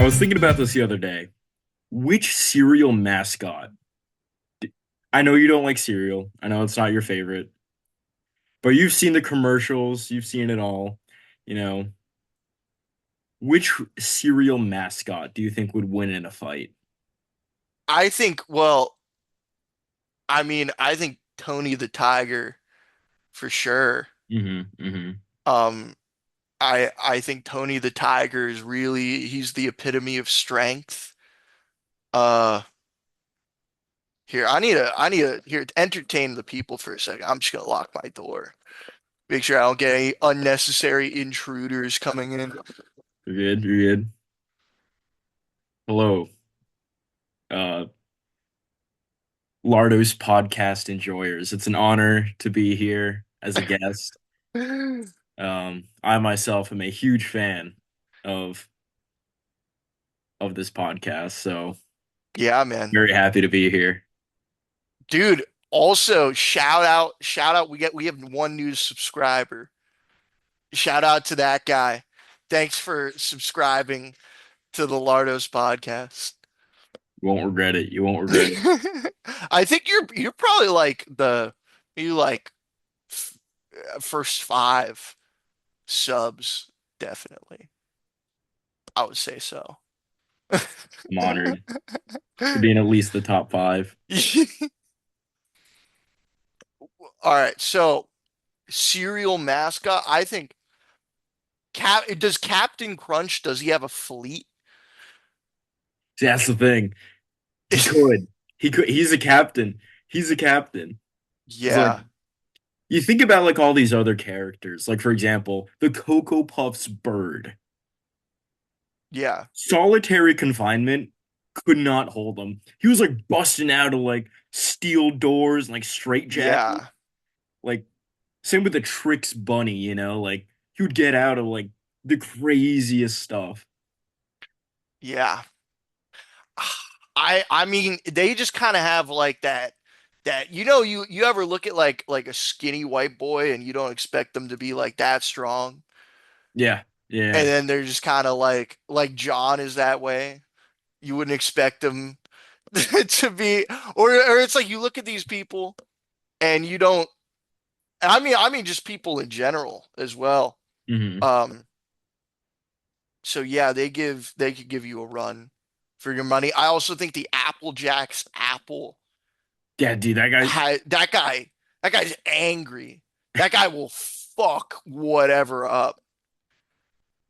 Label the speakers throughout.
Speaker 1: I was thinking about this the other day. Which cereal mascot? I know you don't like cereal. I know it's not your favorite, but you've seen the commercials, you've seen it all. You know, which cereal mascot do you think would win in a fight?
Speaker 2: I think, well, I think Tony the Tiger for sure.
Speaker 1: Hmm.
Speaker 2: Um, I think Tony the Tiger is really he's the epitome of strength. Uh, Here, I need to here entertain the people for a second. I'm just gonna lock my door. Make sure I don't get any unnecessary intruders coming in.
Speaker 1: You're good. You're good. Hello, uh, Lardo's podcast enjoyers. It's an honor to be here as a guest. I myself am a huge fan of this podcast, so
Speaker 2: Yeah, man.
Speaker 1: very happy to be here.
Speaker 2: Dude, also shout out. We have one new subscriber. Shout out to that guy. Thanks for subscribing to the Lardos podcast.
Speaker 1: You won't regret it. You won't regret it.
Speaker 2: I think you're probably like you like f first five subs, definitely. I would say so.
Speaker 1: I'm honored to be in at least the top five.
Speaker 2: All right, so cereal mascot. I think does Captain Crunch, does he have a fleet?
Speaker 1: See, that's the thing. He could. He could. He's a captain. He's a captain. It's like
Speaker 2: Yeah,
Speaker 1: you think about like all these other characters. Like for example, the Cocoa Puffs bird.
Speaker 2: yeah,
Speaker 1: Solitary confinement could not hold him. He was like busting out of like steel doors and like straitjacket.
Speaker 2: yeah,
Speaker 1: Like same with the Trix bunny, like he would get out of like the craziest stuff.
Speaker 2: yeah. I mean they just kind of have like that you ever look at like a skinny white boy and you don't expect them to be like that strong,
Speaker 1: Yeah.
Speaker 2: and
Speaker 1: Yeah.
Speaker 2: then they're just kind of like John is that way. You wouldn't expect them to be, or it's like you look at these people and you don't. I mean just people in general as well.
Speaker 1: Hmm.
Speaker 2: Um, so yeah, they could give you a run for your money. I also think the Apple Jacks apple
Speaker 1: Yeah, dude, that guy.
Speaker 2: had that guy's angry. That guy will fuck whatever up.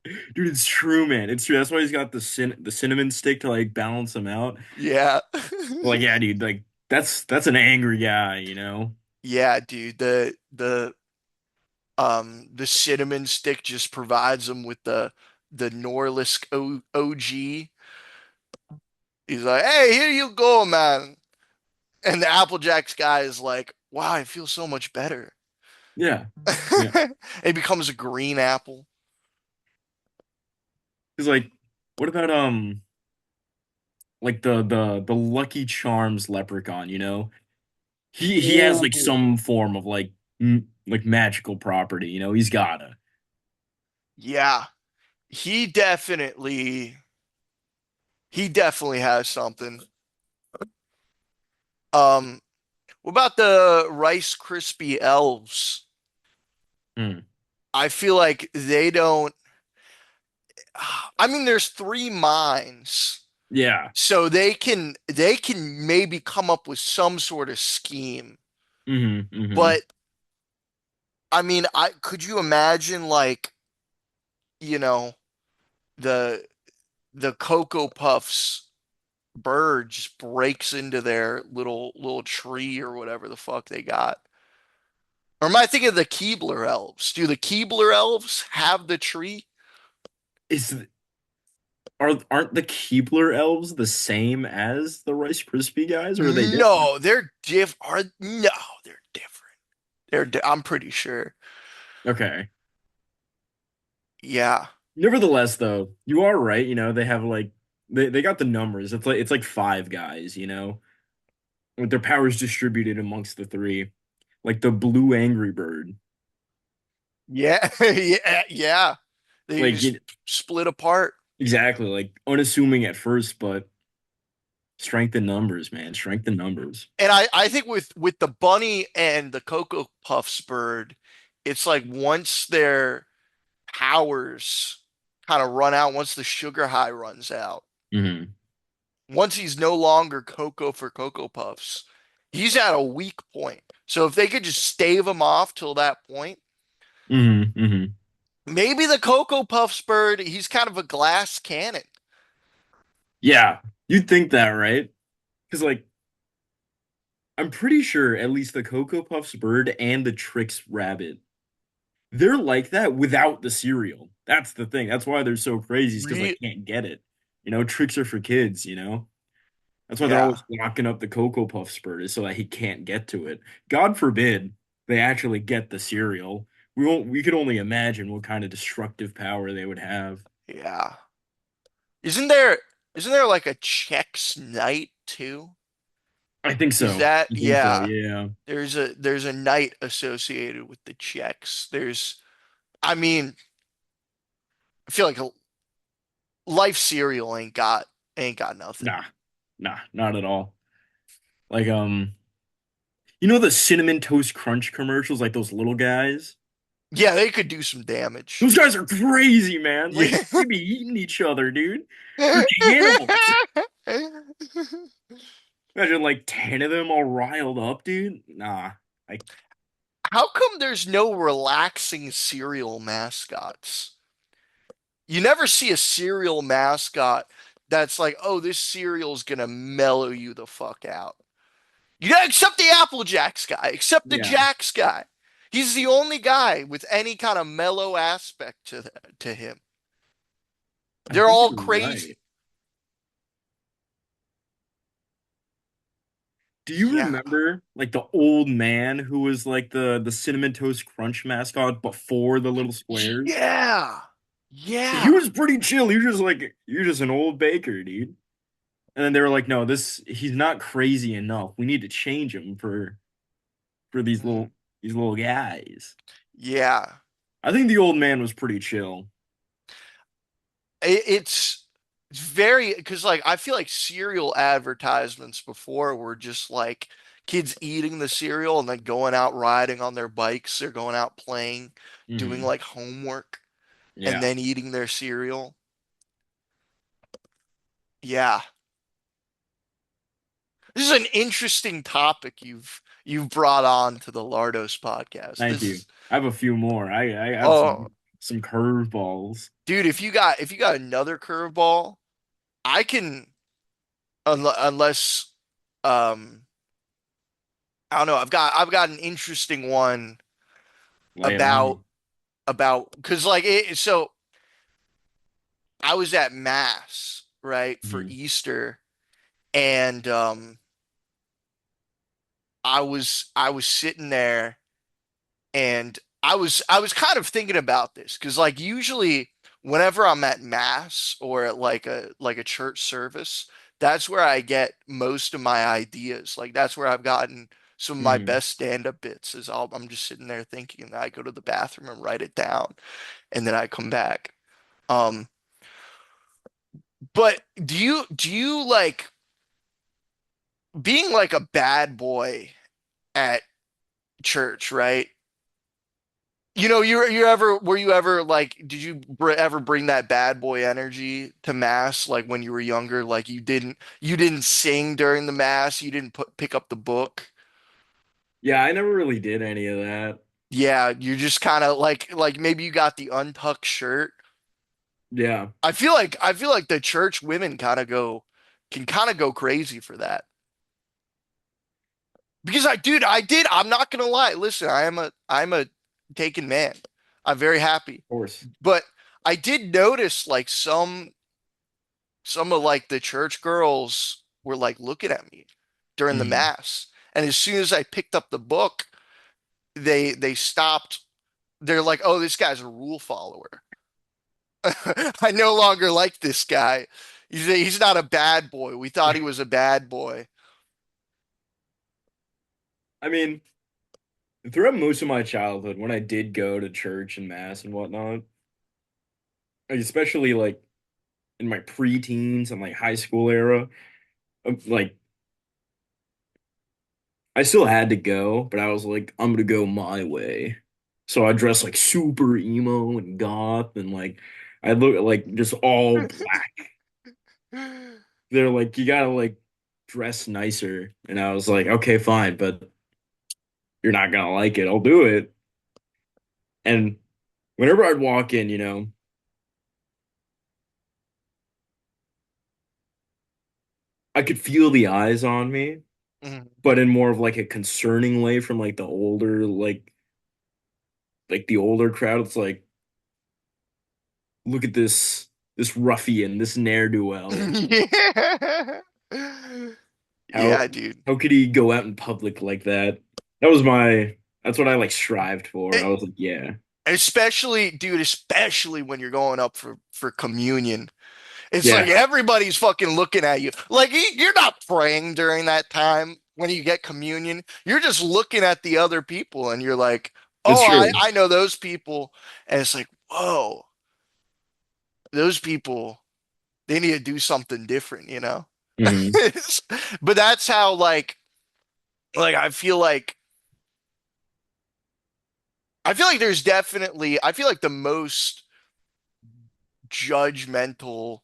Speaker 1: Dude, it's true, man. It's true. That's why he's got the cinnamon stick to like balance him out.
Speaker 2: Yeah.
Speaker 1: Like, yeah, dude, like that's an angry guy.
Speaker 2: Yeah, dude. The cinnamon stick just provides him with the Norlisk OG. He's like, "Hey, here you go, man." And the Applejack's guy is like, "Wow, I feel so much better."
Speaker 1: Yeah. Yeah.
Speaker 2: It becomes a green apple.
Speaker 1: He's like, what about like the Lucky Charms leprechaun? He has like
Speaker 2: Ooh.
Speaker 1: some form of like magical property. He's gotta.
Speaker 2: Yeah, he definitely he definitely has something. Um, what about the Rice Krispie elves?
Speaker 1: Hmm.
Speaker 2: I feel like they don't. I mean, there's three minds,
Speaker 1: Yeah.
Speaker 2: so they can maybe come up with some sort of scheme.
Speaker 1: Hmm. Hmm.
Speaker 2: But I mean, I could you imagine like you know the the Cocoa Puffs bird just breaks into their little tree or whatever the fuck they got. Or am I thinking of the Keebler elves? Do the Keebler elves have the tree?
Speaker 1: Is aren't the Keebler elves the same as the Rice Krispie guys, or are they different?
Speaker 2: No, they're diff. Are no, they're different. I'm pretty sure.
Speaker 1: Okay.
Speaker 2: Yeah,
Speaker 1: Nevertheless, though, you are right. They have like they got the numbers. It's like five guys, with their powers distributed amongst the three, like the blue angry bird.
Speaker 2: yeah, yeah, yeah. They
Speaker 1: Like
Speaker 2: just split apart.
Speaker 1: Exactly, like unassuming at first, but strength in numbers, man. Strength in numbers.
Speaker 2: And I think with the bunny and the Cocoa Puffs bird, it's like once their powers kind of run out, once the sugar high runs out,
Speaker 1: Hmm.
Speaker 2: once he's no longer Cocoa for Cocoa Puffs, he's at a weak point. So if they could just stave him off till that point,
Speaker 1: Hmm. Hmm.
Speaker 2: maybe the Cocoa Puffs bird, he's kind of a glass cannon.
Speaker 1: Yeah, you'd think that, right? Because like I'm pretty sure at least the Cocoa Puffs bird and the Trix rabbit, they're like that without the cereal. That's the thing. That's why they're so crazy, is because they
Speaker 2: Re
Speaker 1: can't get it. Tricks are for kids, you know? That's why they're
Speaker 2: yeah,
Speaker 1: always locking up the Cocoa Puffs bird, is so that he can't get to it. God forbid they actually get the cereal. We could only imagine what kind of destructive power they would have.
Speaker 2: yeah. Isn't there isn't there like a Chex night too?
Speaker 1: I think
Speaker 2: Is
Speaker 1: so.
Speaker 2: that
Speaker 1: I think so,
Speaker 2: yeah?
Speaker 1: yeah.
Speaker 2: There's a night associated with the Chex. I mean, I feel like a life cereal ain't got nothing.
Speaker 1: Nah, nah, not at all. Like the cinnamon toast crunch commercials, like those little guys.
Speaker 2: Yeah, they could do some damage.
Speaker 1: Those guys are crazy, man. Like
Speaker 2: Yeah.
Speaker 1: they be eating each other, dude. They're cannibals. Imagine like 10 of them all riled up, dude. Nah. I
Speaker 2: How come there's no relaxing cereal mascots? You never see a cereal mascot that's like, oh, this cereal's gonna mellow you the fuck out. Yeah, except the Apple Jacks guy, except the
Speaker 1: yeah,
Speaker 2: Jacks guy. He's the only guy with any kind of mellow aspect to him.
Speaker 1: I
Speaker 2: They're
Speaker 1: think
Speaker 2: all
Speaker 1: you're right.
Speaker 2: crazy.
Speaker 1: Do you
Speaker 2: Yeah.
Speaker 1: remember like the old man who was like the cinnamon toast crunch mascot before the little squares?
Speaker 2: Yeah.
Speaker 1: He
Speaker 2: Yeah.
Speaker 1: was pretty chill. He was just like you're just an old baker, dude. And then they were like, no, this he's not crazy enough. We need to change him for
Speaker 2: Mm.
Speaker 1: these little guys.
Speaker 2: Yeah.
Speaker 1: I think the old man was pretty chill.
Speaker 2: It's very because like I feel like cereal advertisements before were just like kids eating the cereal and then going out riding on their bikes. They're going out playing, doing
Speaker 1: Hmm.
Speaker 2: like homework, and
Speaker 1: Yeah.
Speaker 2: then eating their cereal. Yeah. This is an interesting topic you've brought on to the Lardos podcast.
Speaker 1: Thank
Speaker 2: This
Speaker 1: you.
Speaker 2: is
Speaker 1: I have a few more. I have
Speaker 2: oh
Speaker 1: some curveballs.
Speaker 2: dude, if you got another curveball, I can unless I don't know, I've got an interesting one
Speaker 1: Lay it
Speaker 2: about
Speaker 1: on.
Speaker 2: because like so I was at mass, right, for
Speaker 1: Mhm.
Speaker 2: Easter and I was sitting there and I was kind of thinking about this because like usually whenever I'm at mass or at like a church service, that's where I get most of my ideas. Like that's where I've gotten some of my
Speaker 1: Mhm.
Speaker 2: best stand-up bits is I'm just sitting there thinking and I go to the bathroom and write it down and then I come back. Um, but do you like being like a bad boy at church, right? You ever were you ever like did you ever bring that bad boy energy to mass like when you were younger like you didn't sing during the mass, you didn't pick up the book.
Speaker 1: Yeah, I never really did any of that.
Speaker 2: Yeah, you're just kind of like maybe you got the untucked shirt.
Speaker 1: Yeah,
Speaker 2: I feel like the church women can kind of go crazy for that. Because I'm not gonna lie. Listen, I'm a taken man. I'm very happy.
Speaker 1: of course.
Speaker 2: But I did notice like some of like the church girls were like looking at me during the
Speaker 1: Mhm.
Speaker 2: mass. And as soon as I picked up the book, they stopped. They're like, "Oh, this guy's a rule follower." I no longer like this guy. He's not a bad boy. We thought he was a bad boy.
Speaker 1: I mean, throughout most of my childhood, when I did go to church and mass and whatnot, like, especially like in my preteens and like high school era. Like I still had to go, but I was like, I'm gonna go my way. So I dressed like super emo and goth and like I look like just all black. They're like, you gotta like dress nicer. And I was like, okay, fine, but you're not gonna like it. I'll do it. And whenever I'd walk in, I could feel the eyes on me,
Speaker 2: Mhm.
Speaker 1: but in more of like a concerning way from like the older, like the older crowd. It's like, look at this ruffian, this ne'er-do-well.
Speaker 2: Yeah.
Speaker 1: How
Speaker 2: Yeah, dude.
Speaker 1: how could he go out in public like that? That's what I like strived for. I was like, yeah.
Speaker 2: Especially, dude, especially when you're going up for communion. It's like
Speaker 1: Yeah,
Speaker 2: everybody's fucking looking at you. Like you're not praying during that time when you get communion. You're just looking at the other people and you're like,
Speaker 1: it's
Speaker 2: "Oh, I
Speaker 1: true.
Speaker 2: I know those people." And it's like, "Whoa, those people, they need to do something different, you know?"
Speaker 1: Hmm.
Speaker 2: But that's how like I feel like there's definitely I feel like the most judgmental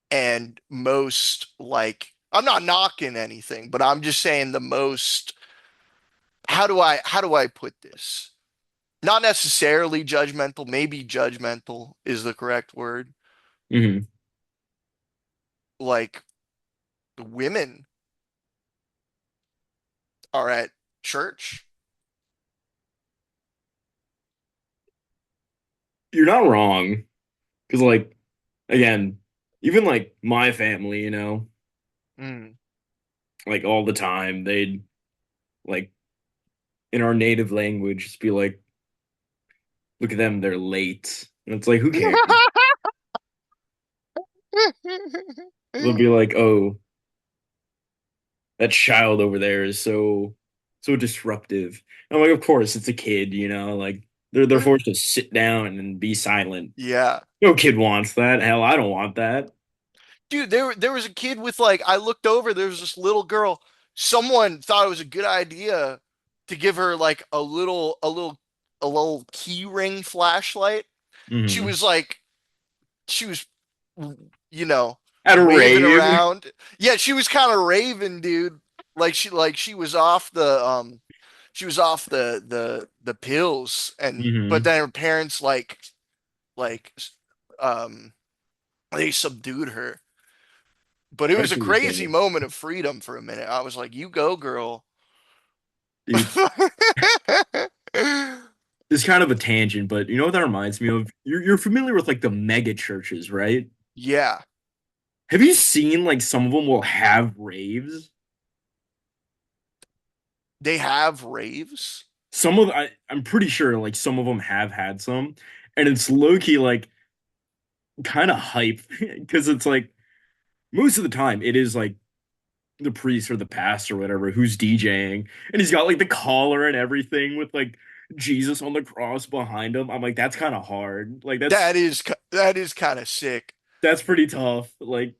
Speaker 2: and most like I'm not knocking anything, but I'm just saying the most how do I put this? Not necessarily judgmental, maybe judgmental is the correct word.
Speaker 1: Hmm.
Speaker 2: Like the women are at church.
Speaker 1: You're not wrong. Because like again, even like my family,
Speaker 2: Mm.
Speaker 1: like all the time, they'd like in our native language just be like, look at them, they're late. And it's like, who cares? They'll be like, oh, that child over there is so disruptive. And I'm like, of course, it's a kid, like they're forced to sit down and be silent.
Speaker 2: Yeah.
Speaker 1: No kid wants that. Hell, I don't want that.
Speaker 2: Dude, there was a kid with like I looked over, there was this little girl. Someone thought it was a good idea to give her like a little key ring flashlight. She
Speaker 1: Hmm.
Speaker 2: was like she was you know,
Speaker 1: At a
Speaker 2: waving
Speaker 1: rave.
Speaker 2: around. Yeah, she was kind of raving, dude. Like she was off the pills and but
Speaker 1: Hmm.
Speaker 2: then her parents like um they subdued her. But it was a
Speaker 1: Rightfully
Speaker 2: crazy
Speaker 1: so.
Speaker 2: moment of freedom for a minute. I was like, "You go, girl."
Speaker 1: Dude, it's kind of a tangent, but you know what that reminds me of? You're familiar with like the mega churches, right?
Speaker 2: Yeah,
Speaker 1: Have you seen like some of them will have raves?
Speaker 2: they have raves.
Speaker 1: I'm pretty sure like some of them have had some, and it's low key like kind of hype because it's like most of the time it is like the priest or the pastor or whatever who's DJing, and he's got like the collar and everything with like Jesus on the cross behind him. I'm like, that's kind of hard. Like
Speaker 2: That is kind of sick.
Speaker 1: that's pretty tough. Like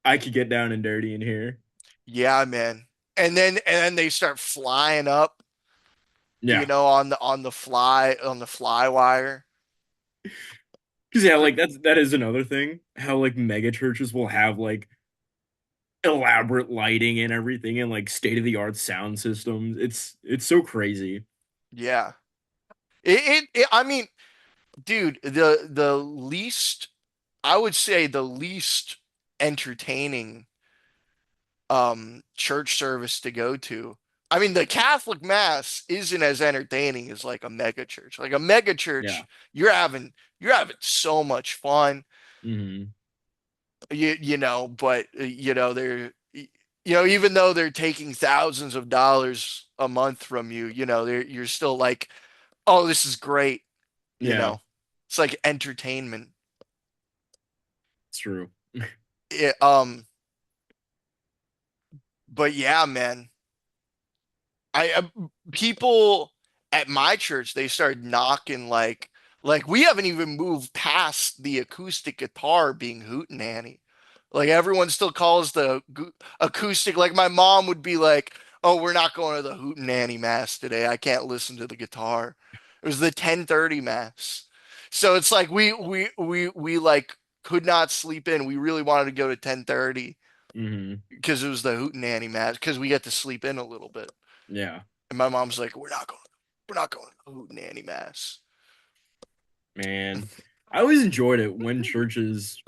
Speaker 1: I could get down and dirty in here.
Speaker 2: Yeah, man. And then they start flying up,
Speaker 1: Yeah.
Speaker 2: on the fly wire.
Speaker 1: Because yeah, like that is another thing. How like mega churches will have like elaborate lighting and everything and like state of the art sound systems. It's so crazy.
Speaker 2: Yeah. I mean, dude, the least I would say the least entertaining church service to go to. I mean, the Catholic Mass isn't as entertaining as like a mega church. Like a mega
Speaker 1: Yeah.
Speaker 2: church, you're having so much fun.
Speaker 1: Hmm.
Speaker 2: But even though they're taking thousands of dollars a month from you, you're still like, oh, this is great. You
Speaker 1: Yeah,
Speaker 2: know, it's like entertainment.
Speaker 1: it's true.
Speaker 2: It, but yeah, man, people at my church they started knocking Like we haven't even moved past the acoustic guitar being hootenanny. Like everyone still calls the acoustic. Like my mom would be like, "Oh, we're not going to the hootenanny mass today. I can't listen to the guitar." It was the 10:30 mass. So it's like we like could not sleep in. We really wanted to go to 10:30
Speaker 1: Hmm.
Speaker 2: because it was the hootenanny mass because we get to sleep in a little bit.
Speaker 1: Yeah,
Speaker 2: And my mom's like, we're not going to the hootenanny mass."
Speaker 1: man. I always enjoyed it when churches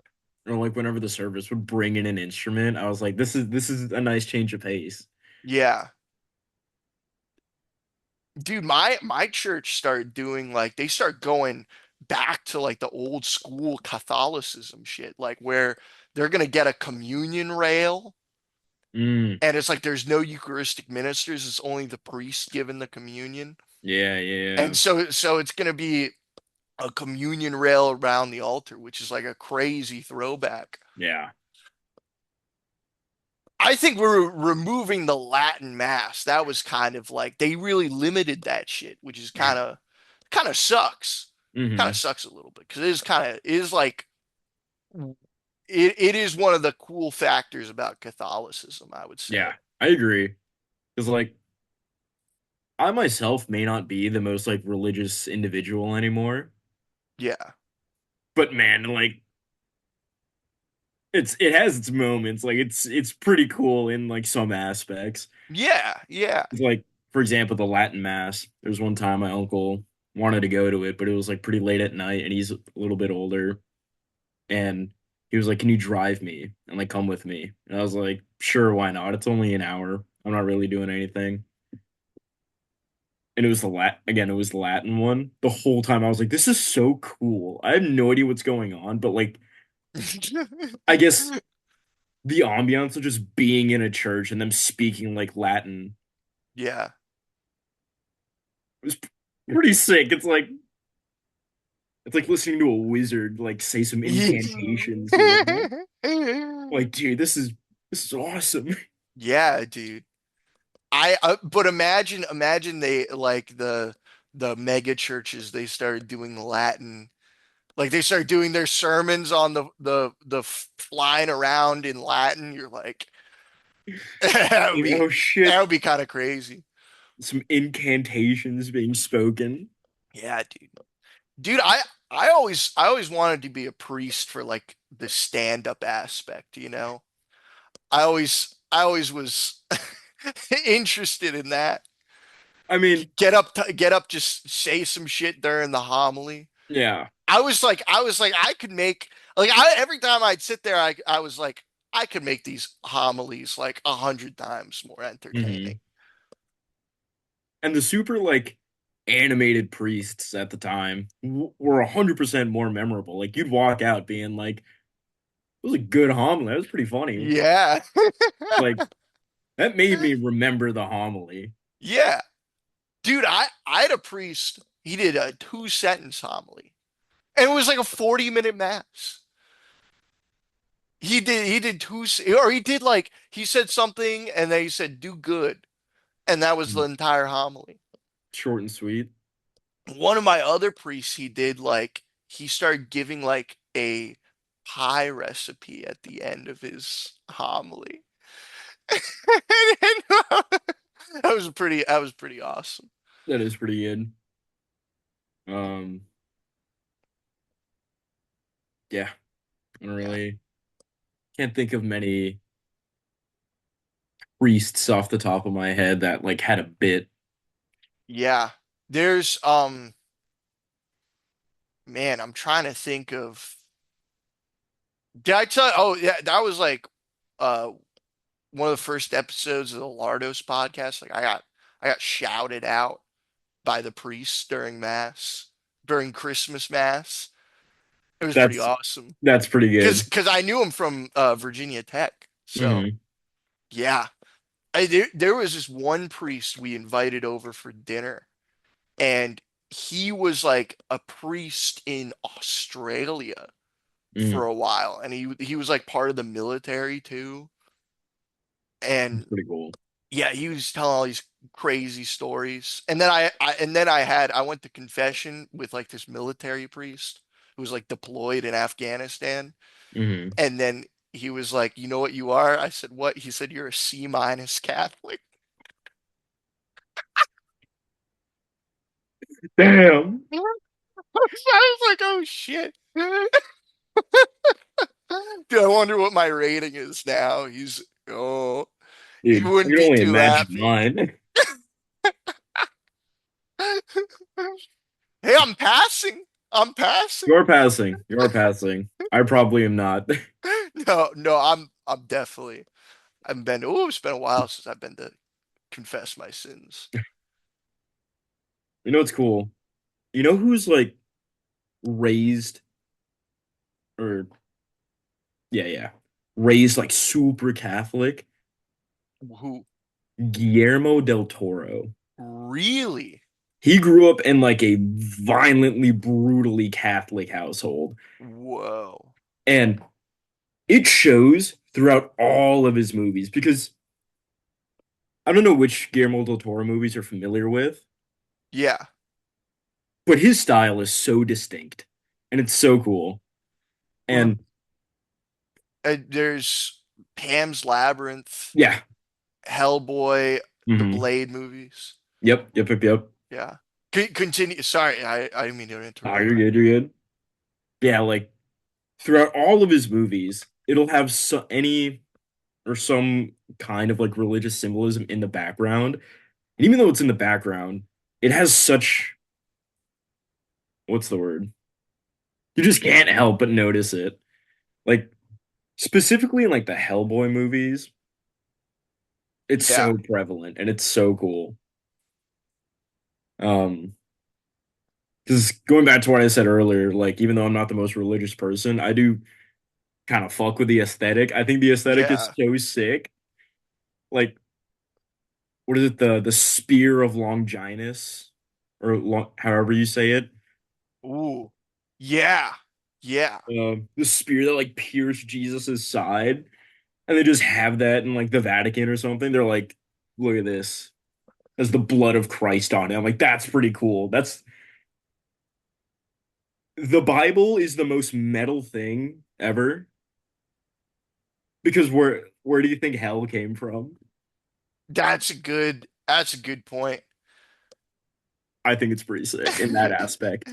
Speaker 1: or like whenever the service would bring in an instrument. I was like, this is a nice change of pace.
Speaker 2: Yeah. Dude, my church started doing like they start going back to like the old school Catholicism shit, like where they're gonna get a communion rail
Speaker 1: Mm,
Speaker 2: and it's like there's no Eucharistic ministers, it's only the priest giving the communion.
Speaker 1: yeah,
Speaker 2: And
Speaker 1: yeah,
Speaker 2: so it's gonna be a communion rail around the altar, which is like a crazy throwback.
Speaker 1: yeah,
Speaker 2: I think we're removing the Latin mass. That was kind of like they really limited that shit, which is kind of sucks.
Speaker 1: yeah.
Speaker 2: Kind of
Speaker 1: Hmm.
Speaker 2: sucks a little bit because it is like it is one of the cool factors about Catholicism, I would say.
Speaker 1: Yeah, I agree. Because like I myself may not be the most like religious individual anymore,
Speaker 2: Yeah.
Speaker 1: but man, like it has its moments. Like it's pretty cool in like some aspects.
Speaker 2: Yeah, yeah.
Speaker 1: It's like for example, the Latin Mass. There was one time my uncle wanted to go to it, but it was like pretty late at night, and he's a little bit older, and he was like, "Can you drive me and like come with me?" And I was like, "Sure, why not? It's only an hour. I'm not really doing anything." And it was it was the Latin one. The whole time I was like, "This is so cool." I have no idea what's going on, but like, I guess the ambiance of just being in a church and them speaking like Latin
Speaker 2: Yeah.
Speaker 1: was pretty sick. It's like listening to a wizard like say some incantations, you know? Like, dude, this is awesome.
Speaker 2: Yeah, dude. I but imagine they like the mega churches they started doing Latin. Like they start doing their sermons on the flying around in Latin. You're like, that would
Speaker 1: Like,
Speaker 2: be
Speaker 1: oh
Speaker 2: that
Speaker 1: shit,
Speaker 2: would be kind of crazy.
Speaker 1: some incantations being spoken.
Speaker 2: Yeah, dude. Dude, I always wanted to be a priest for like the stand-up aspect, you know? I always was interested in that.
Speaker 1: I mean,
Speaker 2: Get up, just say some shit during the homily.
Speaker 1: yeah.
Speaker 2: I was like, I could make like every time I'd sit there, I was like, I could make these homilies like 100 times more entertaining.
Speaker 1: Hmm. And the super like animated priests at the time were 100% more memorable. Like you'd walk out being like, "It was a good homily. That was pretty funny."
Speaker 2: Yeah.
Speaker 1: Like that made me remember the homily.
Speaker 2: Yeah. Dude, I had a priest, he did a 2 sentence homily. And it was like a 40-minute mass. He did or he did like he said something and then he said do good. And that was the entire homily.
Speaker 1: Short and sweet.
Speaker 2: One of my other priests, he did like he started giving like a pie recipe at the end of his homily. That was pretty awesome.
Speaker 1: That is pretty good. Um, yeah, I don't
Speaker 2: Yeah.
Speaker 1: really can't think of many priests off the top of my head that like had a bit.
Speaker 2: Yeah. There's man, I'm trying to think of did I tell oh yeah, that was like uh one of the first episodes of the Lardos podcast. Like I got shouted out by the priests during mass, during Christmas mass. It was pretty
Speaker 1: That's
Speaker 2: awesome.
Speaker 1: that's pretty
Speaker 2: Cause
Speaker 1: good.
Speaker 2: cause I knew him from Virginia Tech. So
Speaker 1: Hmm.
Speaker 2: yeah. There was this one priest we invited over for dinner, and he was like a priest in Australia
Speaker 1: Hmm.
Speaker 2: for a while, and he was like part of the military too.
Speaker 1: That's
Speaker 2: And
Speaker 1: pretty cool.
Speaker 2: yeah, he was telling all these crazy stories. And then I went to confession with like this military priest who was like deployed in Afghanistan.
Speaker 1: Hmm.
Speaker 2: And then he was like, "You know what you are?" I said, "What?" He said, "You're a C minus Catholic."
Speaker 1: Damn.
Speaker 2: I was like, "Oh shit." Dude, I wonder what my rating is now. He
Speaker 1: Dude, I
Speaker 2: wouldn't
Speaker 1: can
Speaker 2: be
Speaker 1: only
Speaker 2: too
Speaker 1: imagine
Speaker 2: happy.
Speaker 1: mine.
Speaker 2: Hey, I'm passing. I'm passing.
Speaker 1: You're passing. You're passing. I probably am not.
Speaker 2: No, no, I'm definitely. I've been. Oh, it's been a while since I've been to confess my sins.
Speaker 1: You know what's cool? You know who's like raised or yeah, raised like super Catholic?
Speaker 2: Who
Speaker 1: Guillermo del Toro.
Speaker 2: really?
Speaker 1: He grew up in like a violently, brutally Catholic household.
Speaker 2: Whoa.
Speaker 1: And it shows throughout all of his movies because I don't know which Guillermo del Toro movies you're familiar with,
Speaker 2: Yeah.
Speaker 1: but his style is so distinct and it's so cool.
Speaker 2: R-
Speaker 1: And
Speaker 2: There's Pan's Labyrinth,
Speaker 1: yeah.
Speaker 2: Hellboy, the
Speaker 1: Hmm.
Speaker 2: Blade movies.
Speaker 1: Yep.
Speaker 2: Yeah. Continue. Sorry, I didn't mean to
Speaker 1: Ah,
Speaker 2: interrupt.
Speaker 1: you're good. Yeah, like throughout all of his movies, it'll have any or some kind of like religious symbolism in the background. And even though it's in the background, it has such, what's the word? You just can't help but notice it. Like specifically in like the Hellboy movies, it's
Speaker 2: Yeah.
Speaker 1: so prevalent and it's so cool. Um, because going back to what I said earlier, like even though I'm not the most religious person, I do kind of fuck with the aesthetic. I think the aesthetic is
Speaker 2: Yeah.
Speaker 1: so sick. Like, what is it? The spear of Longinus, or however you say it.
Speaker 2: Ooh. Yeah. Yeah.
Speaker 1: The spear that like pierced Jesus's side, and they just have that in like the Vatican or something. They're like, look at this. Has the blood of Christ on it. I'm like, that's pretty cool. That's the Bible is the most metal thing ever because where do you think hell came from?
Speaker 2: That's a good point.
Speaker 1: I think it's pretty sick in that aspect.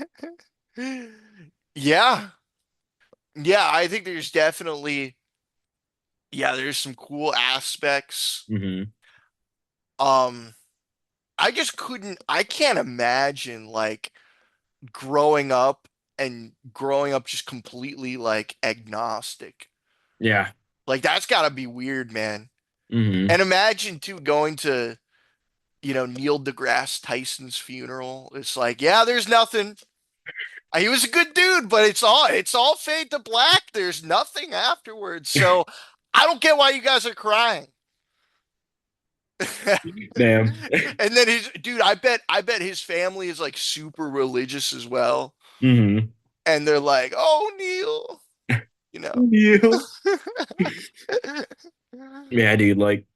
Speaker 2: Yeah. Yeah, I think there's some cool aspects.
Speaker 1: Hmm.
Speaker 2: Um, I can't imagine like growing up just completely like agnostic.
Speaker 1: Yeah.
Speaker 2: Like that's gotta be weird, man.
Speaker 1: Hmm.
Speaker 2: And imagine too going to, Neil deGrasse Tyson's funeral. It's like, yeah, there's nothing. He was a good dude, but it's all fade to black. There's nothing afterwards. So I don't get why you guys are crying.
Speaker 1: Damn.
Speaker 2: And then his dude, I bet his family is like super religious as well.
Speaker 1: Hmm.
Speaker 2: And they're like, "Oh, Neil," you know.
Speaker 1: Yeah. Yeah, dude. Like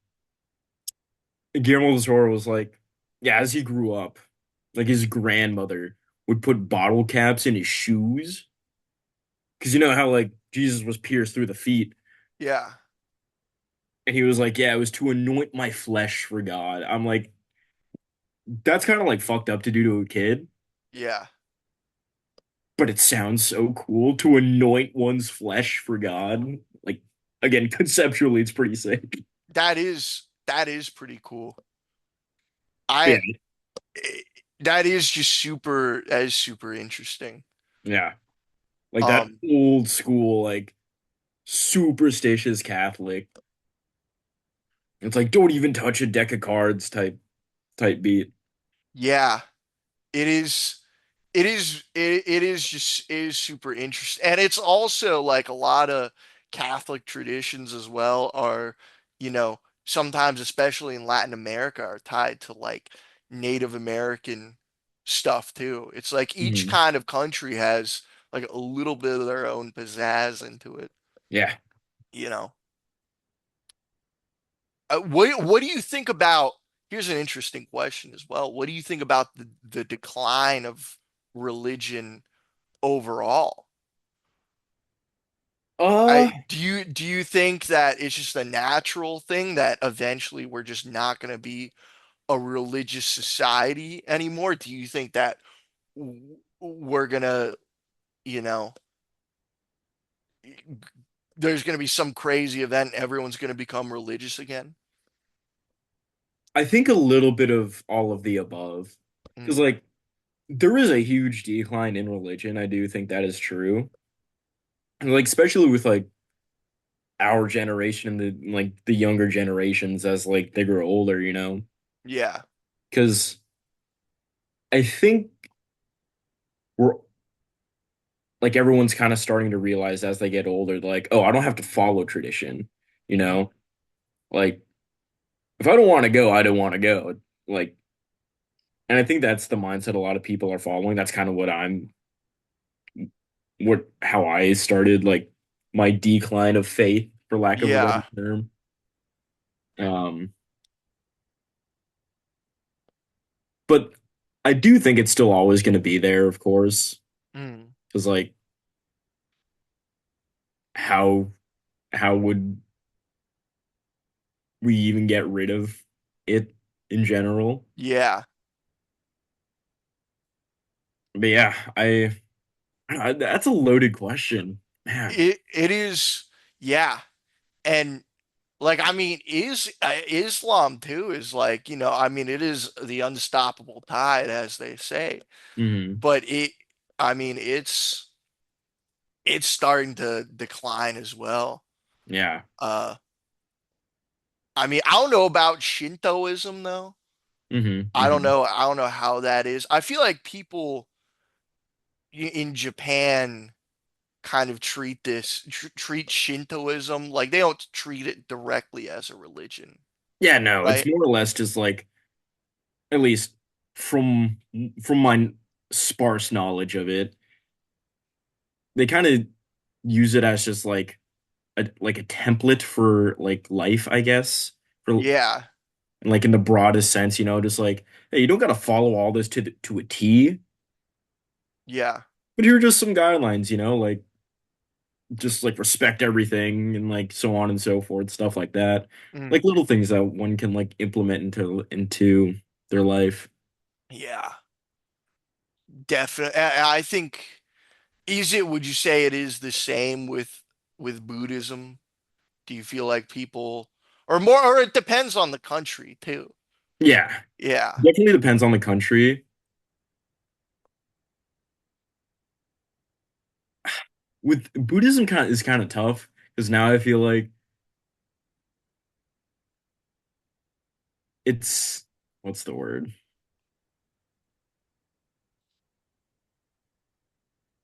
Speaker 1: Guillermo del Toro was like, yeah, as he grew up, like his grandmother would put bottle caps in his shoes because you know how like Jesus was pierced through the feet,
Speaker 2: Yeah.
Speaker 1: and he was like, yeah, it was to anoint my flesh for God. I'm like, that's kind of like fucked up to do to a kid,
Speaker 2: Yeah.
Speaker 1: but it sounds so cool to anoint one's flesh for God. Like again, conceptually, it's pretty sick.
Speaker 2: That is pretty cool.
Speaker 1: Yeah,
Speaker 2: I that is super interesting.
Speaker 1: yeah, like that
Speaker 2: Um,
Speaker 1: old school, like superstitious Catholic. It's like don't even touch a deck of cards type beat.
Speaker 2: yeah, it is it is super interesting. And it's also like a lot of Catholic traditions as well are, sometimes especially in Latin America are tied to like Native American stuff too. It's like each
Speaker 1: Mhm.
Speaker 2: kind of country has like a little bit of their own pizzazz into it,
Speaker 1: Yeah.
Speaker 2: you know. What do you think about here's an interesting question as well. What do you think about the decline of religion overall?
Speaker 1: Uh,
Speaker 2: Do you think that it's just a natural thing that eventually we're just not going to be a religious society anymore? Do you think that we're gonna, you know, there's gonna be some crazy event, and everyone's gonna become religious again?
Speaker 1: I think a little bit of all of the above. Because
Speaker 2: Mm,
Speaker 1: like there is a huge decline in religion. I do think that is true. And, like especially with like our generation and the younger generations as like they grow older, you know?
Speaker 2: yeah.
Speaker 1: Because I think we're like everyone's kind of starting to realize as they get older, like, oh, I don't have to follow tradition, you
Speaker 2: Mhm.
Speaker 1: know? Like if I don't want to go, I don't want to go. Like, and I think that's the mindset a lot of people are following. That's kind of what how I started like my decline of faith, for lack of a better
Speaker 2: Yeah.
Speaker 1: term. Um, but I do think it's still always going to be there, of course,
Speaker 2: Mm,
Speaker 1: because like how how would we even get rid of it in general?
Speaker 2: yeah.
Speaker 1: But yeah, that's a loaded question, man.
Speaker 2: It is, yeah. And like, I mean, Islam too is like, I mean, it is the unstoppable tide, as they say.
Speaker 1: Hmm.
Speaker 2: But I mean, it's starting to decline as well.
Speaker 1: Yeah.
Speaker 2: Uh, I mean, I don't know about Shintoism though.
Speaker 1: Hmm.
Speaker 2: I don't
Speaker 1: Hmm.
Speaker 2: know. I don't know how that is. I feel like people in Japan kind of treat Shintoism like they don't treat it directly as a religion,
Speaker 1: Yeah, no, it's
Speaker 2: right?
Speaker 1: more or less just like at least from from my sparse knowledge of it, they kind of use it as just like a template for like life, I guess. For
Speaker 2: Yeah,
Speaker 1: like in the broadest sense, just like, hey, you don't gotta follow all this to a T,
Speaker 2: yeah,
Speaker 1: but here are just some guidelines, like just like respect everything and like so on and so forth, stuff like that. Like
Speaker 2: mm,
Speaker 1: little things that one can like implement into their life.
Speaker 2: yeah, definitely. I think would you say it is the same with Buddhism? Do you feel like people, or more, or it depends on the country too?
Speaker 1: Yeah,
Speaker 2: Yeah,
Speaker 1: definitely depends on the country. With Buddhism kind of is kind of tough because now I feel like it's what's the word?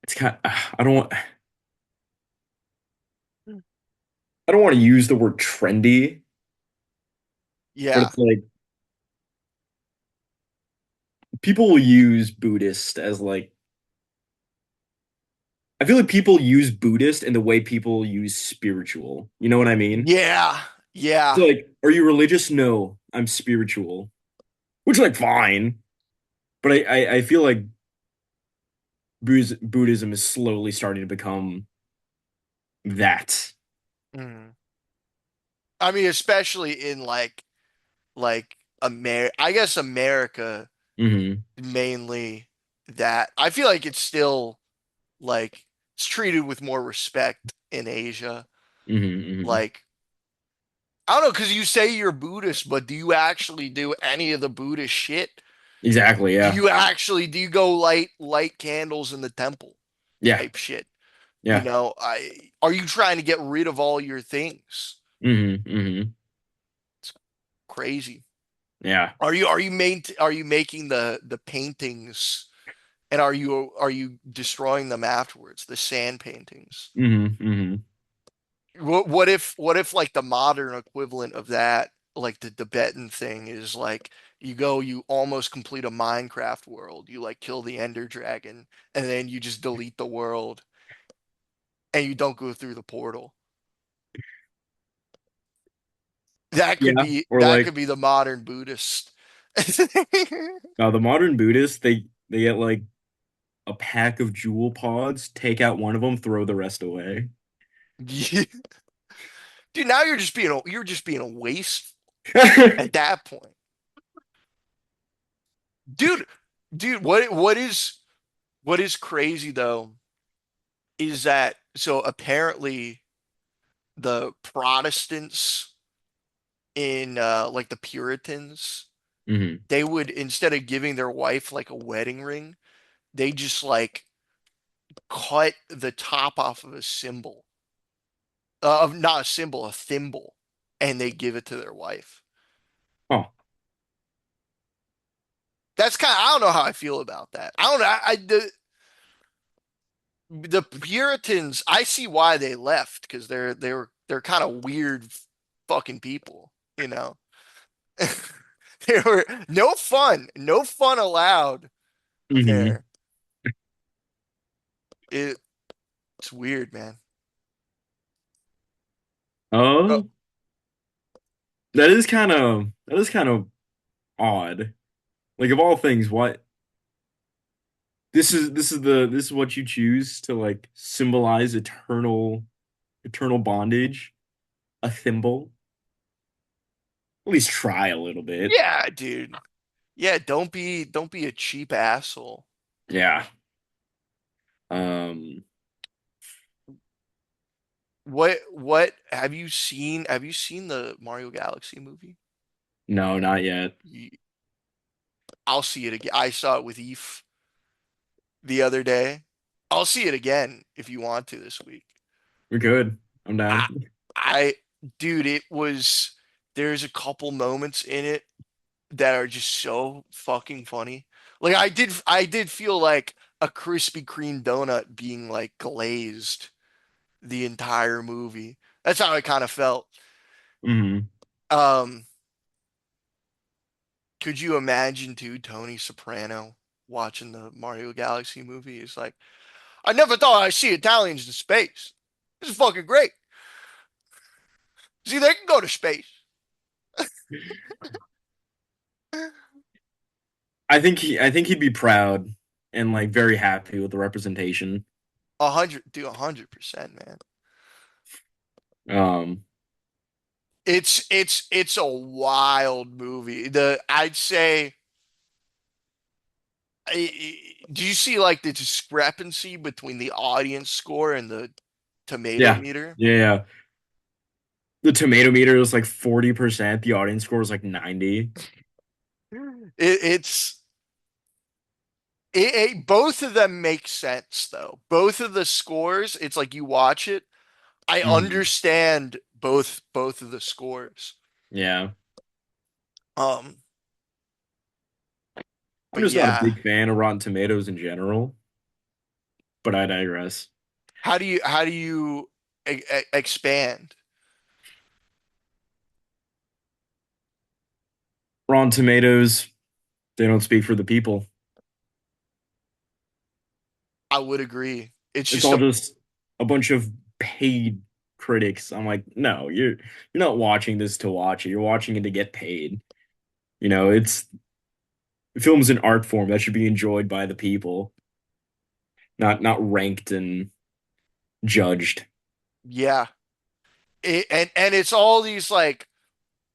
Speaker 1: It's kind I don't want to use the word trendy, but
Speaker 2: yeah,
Speaker 1: it's like people will use Buddhist as like I feel like people use Buddhist in the way people use spiritual. You know what I mean?
Speaker 2: yeah,
Speaker 1: So
Speaker 2: yeah.
Speaker 1: like, are you religious? No, I'm spiritual. Which like fine, but I feel like Buddhism is slowly starting to become that.
Speaker 2: Mm. I mean, especially in like I guess America
Speaker 1: Hmm.
Speaker 2: mainly, that I feel like it's still like it's treated with more respect in Asia.
Speaker 1: Hmm. Hmm.
Speaker 2: Like, I don't know, because you say you're Buddhist, but do you actually do any of the Buddhist shit?
Speaker 1: Exactly. Yeah.
Speaker 2: Do you go light candles in the temple
Speaker 1: Yeah.
Speaker 2: type shit?
Speaker 1: Yeah.
Speaker 2: Are you trying to get rid of all your things?
Speaker 1: Hmm. Hmm.
Speaker 2: It's crazy.
Speaker 1: Yeah.
Speaker 2: Are you making the paintings, and are you destroying them afterwards, the sand paintings?
Speaker 1: Hmm. Hmm.
Speaker 2: What if like the modern equivalent of that, like the Tibetan thing, is like you almost complete a Minecraft world. You like kill the Ender Dragon, and then you just delete the world, and you don't go through the portal. That could
Speaker 1: Yeah.
Speaker 2: be
Speaker 1: Or
Speaker 2: that
Speaker 1: like,
Speaker 2: could be the modern Buddhist.
Speaker 1: Now the modern Buddhists, they get like a pack of jewel pods, take out one of them, throw the rest away.
Speaker 2: Yeah. Dude, now you're just being a waste at that point. Dude, dude, what is crazy though is that so apparently the Protestants in like the Puritans,
Speaker 1: Hmm.
Speaker 2: they would instead of giving their wife like a wedding ring, they just like cut the top off of a symbol. Of not a symbol, a thimble, and they give it to their wife.
Speaker 1: Oh,
Speaker 2: That's kind of I don't know how I feel about that. I don't know. The Puritans, I see why they left because they're kind of weird fucking people, you know. They were no fun allowed
Speaker 1: hmm.
Speaker 2: there. It, it's weird, man. Oh,
Speaker 1: Oh, that is kind of odd. Like of all things, what this is what you choose to like symbolize eternal bondage, a thimble. At least try a little bit.
Speaker 2: yeah, dude. Yeah, don't be a cheap asshole.
Speaker 1: Yeah.
Speaker 2: What have you seen the Mario Galaxy movie?
Speaker 1: No, not yet.
Speaker 2: You, I'll see it again. I saw it with Eve the other day. I'll see it again if you want to this week.
Speaker 1: We're good. I'm
Speaker 2: I,
Speaker 1: down.
Speaker 2: I, dude, it was. There's a couple moments in it that are just so fucking funny. Like I did feel like a Krispy Kreme donut being like glazed the entire movie. That's how I kind of felt.
Speaker 1: Hmm.
Speaker 2: Um, could you imagine too Tony Soprano watching the Mario Galaxy movie? It's like, I never thought I'd see Italians in space. This is fucking great. See, they can go to space.
Speaker 1: I think he'd be proud and like very happy with the representation.
Speaker 2: 100%, man.
Speaker 1: Um,
Speaker 2: It's a wild movie. The I'd say, do you see like the discrepancy between the audience score and the tomato
Speaker 1: yeah.
Speaker 2: meter?
Speaker 1: Yeah, yeah. The tomato meter is like 40%. The audience score is like 90.
Speaker 2: It's both of them make sense though. Both of the scores, it's like you watch it, I
Speaker 1: Hmm.
Speaker 2: understand both of the scores.
Speaker 1: Yeah.
Speaker 2: Um,
Speaker 1: I'm
Speaker 2: but
Speaker 1: just not a
Speaker 2: yeah,
Speaker 1: big fan of Rotten Tomatoes in general, but I digress.
Speaker 2: how do you expand?
Speaker 1: Rotten Tomatoes, they don't speak for the people.
Speaker 2: I would agree. It's
Speaker 1: It's
Speaker 2: just
Speaker 1: all
Speaker 2: a
Speaker 1: just a bunch of paid critics. I'm like, no, you're not watching this to watch it. You're watching it to get paid. You know, it's film's an art form that should be enjoyed by the people, not ranked and judged.
Speaker 2: yeah. And it's all these like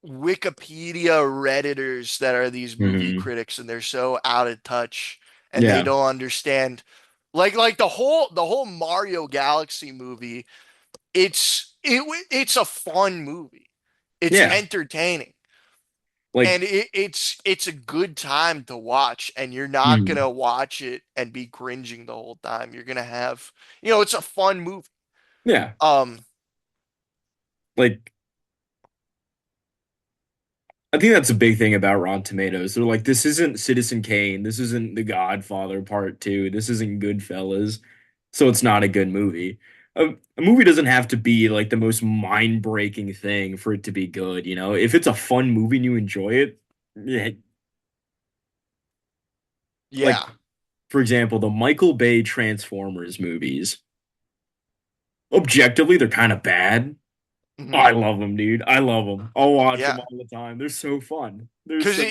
Speaker 2: Wikipedia Redditors that are these movie
Speaker 1: Hmm.
Speaker 2: critics and they're so out of touch and they
Speaker 1: Yeah.
Speaker 2: don't understand like the whole Mario Galaxy movie. It's a fun movie. It's
Speaker 1: Yeah.
Speaker 2: entertaining.
Speaker 1: Like,
Speaker 2: And it's a good time to watch and you're not
Speaker 1: mhm.
Speaker 2: gonna watch it and be cringing the whole time. You're gonna have, you know, it's a fun movie.
Speaker 1: Yeah.
Speaker 2: Um,
Speaker 1: Like I think that's a big thing about Rotten Tomatoes. They're like, this isn't Citizen Kane. This isn't The Godfather Part Two. This isn't Goodfellas. So it's not a good movie. A movie doesn't have to be like the most mind-breaking thing for it to be good, you know? If it's a fun movie and you enjoy it, yeah, like
Speaker 2: yeah.
Speaker 1: for example, the Michael Bay Transformers movies. Objectively, they're kind of bad.
Speaker 2: Mhm.
Speaker 1: I love them, dude. I love them. I'll watch them
Speaker 2: Yeah.
Speaker 1: all the time. They're so fun. They're
Speaker 2: Because
Speaker 1: so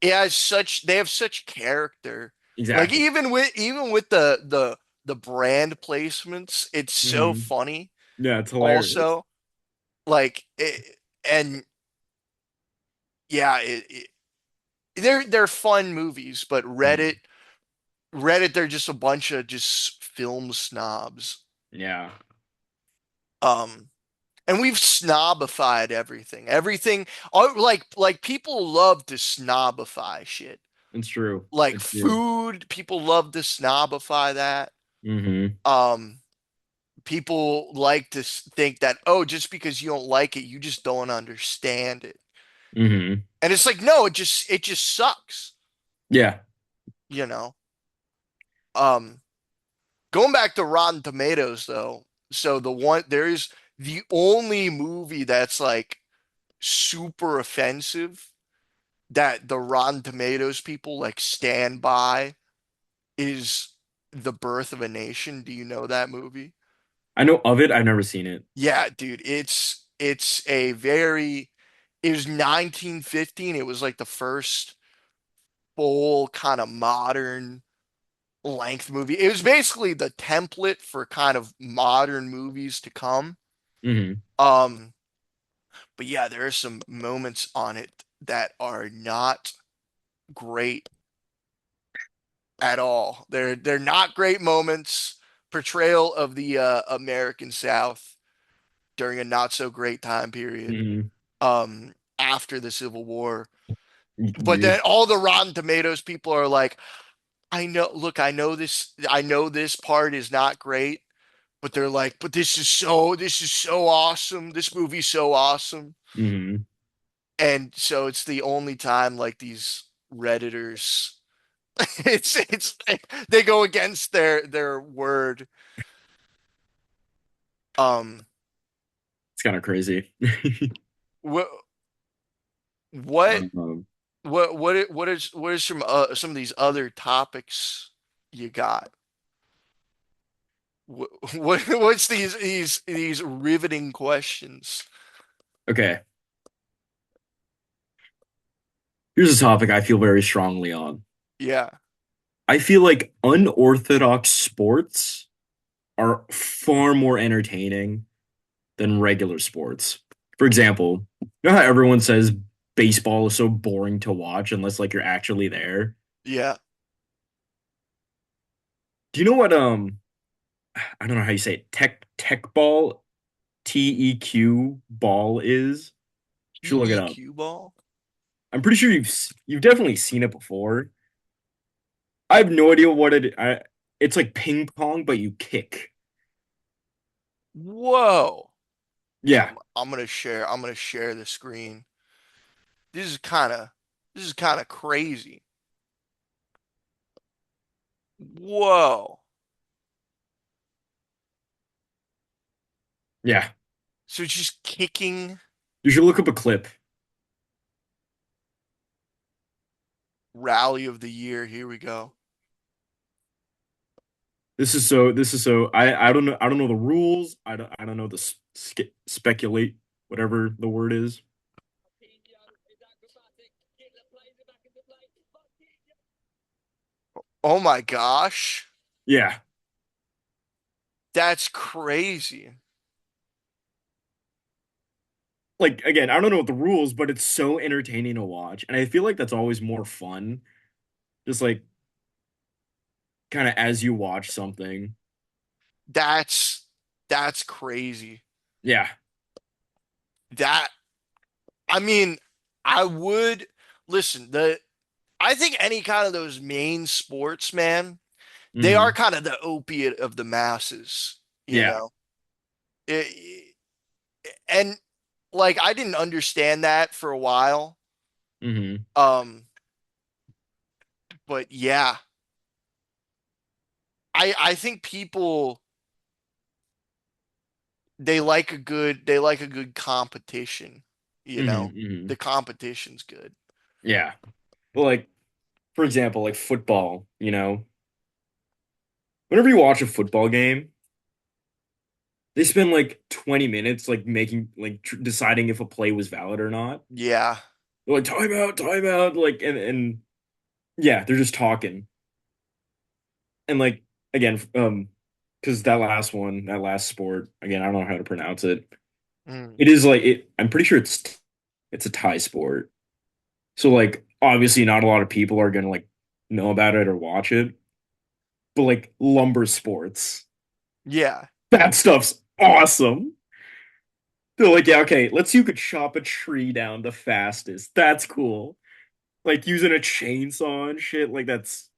Speaker 2: it has such they have such character. Like
Speaker 1: Exactly.
Speaker 2: even with the brand placements, it's so
Speaker 1: Hmm.
Speaker 2: funny.
Speaker 1: Yeah, it's hilarious.
Speaker 2: Also, like and yeah, they're fun movies, but
Speaker 1: Mhm.
Speaker 2: Reddit they're just a bunch of just film snobs.
Speaker 1: Yeah,
Speaker 2: Um and we've snobified everything. Everything like people love to snobify shit.
Speaker 1: it's true.
Speaker 2: Like
Speaker 1: It's true.
Speaker 2: food, people love to snobify that.
Speaker 1: Hmm.
Speaker 2: Um people like to think that, oh, just because you don't like it, you just don't understand it.
Speaker 1: Hmm.
Speaker 2: And it's like, no, it just sucks,
Speaker 1: Yeah.
Speaker 2: you know. Um Going back to Rotten Tomatoes though, so there's the only movie that's like super offensive that the Rotten Tomatoes people like stand by is The Birth of a Nation. Do you know that movie?
Speaker 1: I know of it. I've never seen it.
Speaker 2: Yeah, dude, it's a very it was 1915. It was like the first full kind of modern length movie. It was basically the template for kind of modern movies to come.
Speaker 1: Hmm.
Speaker 2: Um, but yeah, there are some moments on it that are not great at all. They're not great moments. Portrayal of the American South during a not so great time period
Speaker 1: Hmm.
Speaker 2: after the Civil War. But
Speaker 1: Yeah.
Speaker 2: then all the Rotten Tomatoes people are like, I know, look, I know this part is not great, but they're like, but this is so awesome. This movie's so awesome.
Speaker 1: Hmm.
Speaker 2: And so it's the only time like these Redditors it's they go against their word. Um
Speaker 1: It's kind of crazy.
Speaker 2: what what
Speaker 1: Um,
Speaker 2: what is some of these other topics you got? What's these riveting questions?
Speaker 1: okay. Here's a topic I feel very strongly on.
Speaker 2: Yeah.
Speaker 1: I feel like unorthodox sports are far more entertaining than regular sports. For example, you know how everyone says baseball is so boring to watch unless like you're actually there?
Speaker 2: Yeah.
Speaker 1: Do you know what I don't know how you say it. Tech ball, TEQ ball is? You should look it up.
Speaker 2: EEQ ball?
Speaker 1: I'm pretty sure you've definitely seen it before. I have no idea what it's like ping pong but you kick.
Speaker 2: Whoa.
Speaker 1: Yeah.
Speaker 2: I'm gonna share the screen. This is kind of this is kind of crazy. Whoa.
Speaker 1: Yeah.
Speaker 2: So it's just kicking
Speaker 1: You should look up a clip.
Speaker 2: rally of the year. Here we go.
Speaker 1: This is so I don't know the rules. I don't know the speculate whatever the word is.
Speaker 2: Oh my gosh.
Speaker 1: Yeah.
Speaker 2: That's crazy.
Speaker 1: Like again, I don't know what the rules, but it's so entertaining to watch. And I feel like that's always more fun. Just like kind of as you watch something.
Speaker 2: That's that's crazy.
Speaker 1: Yeah.
Speaker 2: That I mean, I would listen, the I think any kind of those main sports, man, they are
Speaker 1: Hmm.
Speaker 2: kind of the opiate of the masses, you
Speaker 1: Yeah.
Speaker 2: know. It, and like I didn't understand that for a while.
Speaker 1: Hmm.
Speaker 2: Um, but yeah, I think people they like a good competition, you
Speaker 1: Hmm.
Speaker 2: know.
Speaker 1: Hmm.
Speaker 2: The competition's good.
Speaker 1: Yeah. But like, for example, like football, whenever you watch a football game, they spend like 20 minutes like making like deciding if a play was valid or not.
Speaker 2: Yeah.
Speaker 1: They're like time out, like and yeah, they're just talking. And like again, because that last one, that last sport, again, I don't know how to pronounce it.
Speaker 2: Mm.
Speaker 1: It is like it. I'm pretty sure it's a Thai sport. So like obviously not a lot of people are gonna like know about it or watch it. But like lumber sports,
Speaker 2: Yeah.
Speaker 1: that stuff's awesome. They're like, yeah, okay, let's see who could chop a tree down the fastest. That's cool. Like using a chainsaw and shit. Like that's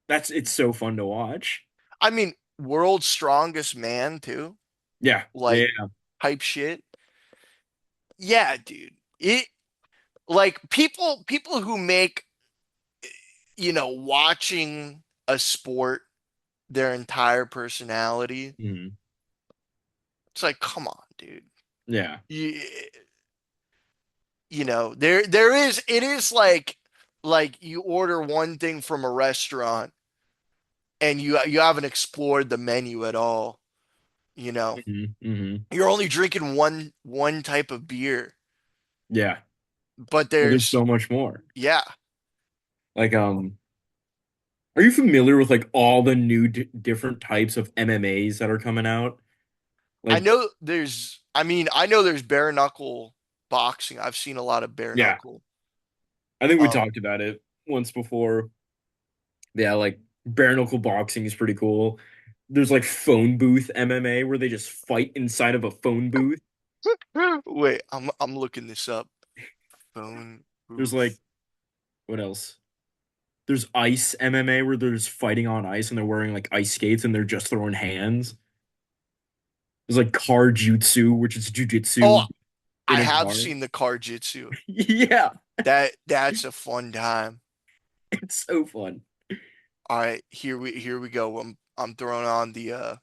Speaker 1: it's so fun to watch.
Speaker 2: I mean, world's strongest man too.
Speaker 1: Yeah, yeah,
Speaker 2: Like
Speaker 1: yeah.
Speaker 2: hype shit. Yeah, dude. It like people who make, watching a sport their entire personality.
Speaker 1: Mhm.
Speaker 2: It's like, come on, dude.
Speaker 1: Yeah.
Speaker 2: You, there is it is like you order one thing from a restaurant and you haven't explored the menu at all, you know.
Speaker 1: Hmm.
Speaker 2: You're only drinking one type of beer,
Speaker 1: Yeah.
Speaker 2: but
Speaker 1: But there's
Speaker 2: there's
Speaker 1: so much more.
Speaker 2: yeah.
Speaker 1: Like, are you familiar with like all the new different types of MMAs that are coming out?
Speaker 2: I
Speaker 1: Like,
Speaker 2: know there's I mean, I know there's bare knuckle boxing. I've seen a lot of bare
Speaker 1: yeah,
Speaker 2: knuckle.
Speaker 1: I think we
Speaker 2: Um
Speaker 1: talked about it once before. Yeah, like bare knuckle boxing is pretty cool. There's like phone booth MMA where they just fight inside of a phone booth.
Speaker 2: wait, I'm looking this up. Phone
Speaker 1: There's like
Speaker 2: booth.
Speaker 1: what else? There's ice MMA where they're just fighting on ice and they're wearing like ice skates and they're just throwing hands. There's like car jutsu, which is
Speaker 2: Oh,
Speaker 1: jujitsu in
Speaker 2: I
Speaker 1: a
Speaker 2: have
Speaker 1: car.
Speaker 2: seen the car jitsu.
Speaker 1: Yeah,
Speaker 2: That's a fun time.
Speaker 1: it's so fun.
Speaker 2: All right, here we go. I'm throwing on the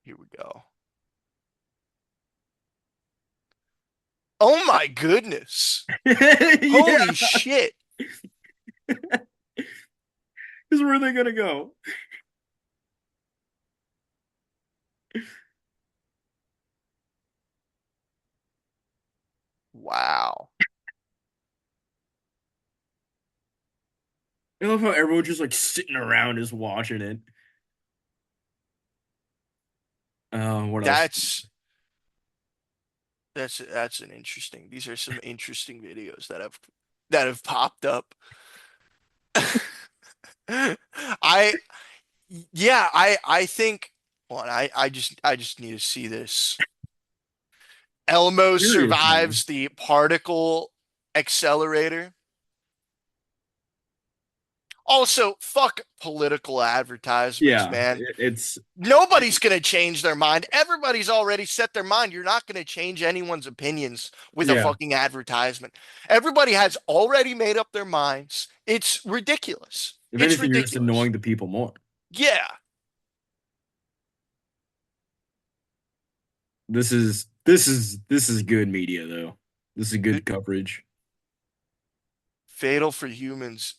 Speaker 2: here we go. Oh my goodness.
Speaker 1: Yeah,
Speaker 2: Holy shit.
Speaker 1: because where are they gonna go?
Speaker 2: Wow.
Speaker 1: I love how everyone's just like sitting around just watching it. What else?
Speaker 2: That's that's an interesting. These are some interesting videos that have popped up. I yeah, I think well, I just need to see this. Elmo
Speaker 1: Curious now.
Speaker 2: survives the particle accelerator. Also, fuck political advertisements,
Speaker 1: Yeah,
Speaker 2: man.
Speaker 1: it's
Speaker 2: Nobody's going to change their mind. Everybody's already set their mind. You're not going to change anyone's opinions with a
Speaker 1: yeah.
Speaker 2: fucking advertisement. Everybody has already made up their minds. It's ridiculous.
Speaker 1: If
Speaker 2: It's
Speaker 1: anything, you're just
Speaker 2: ridiculous.
Speaker 1: annoying the people more.
Speaker 2: Yeah.
Speaker 1: This is good media though. This is good coverage.
Speaker 2: Fatal for humans.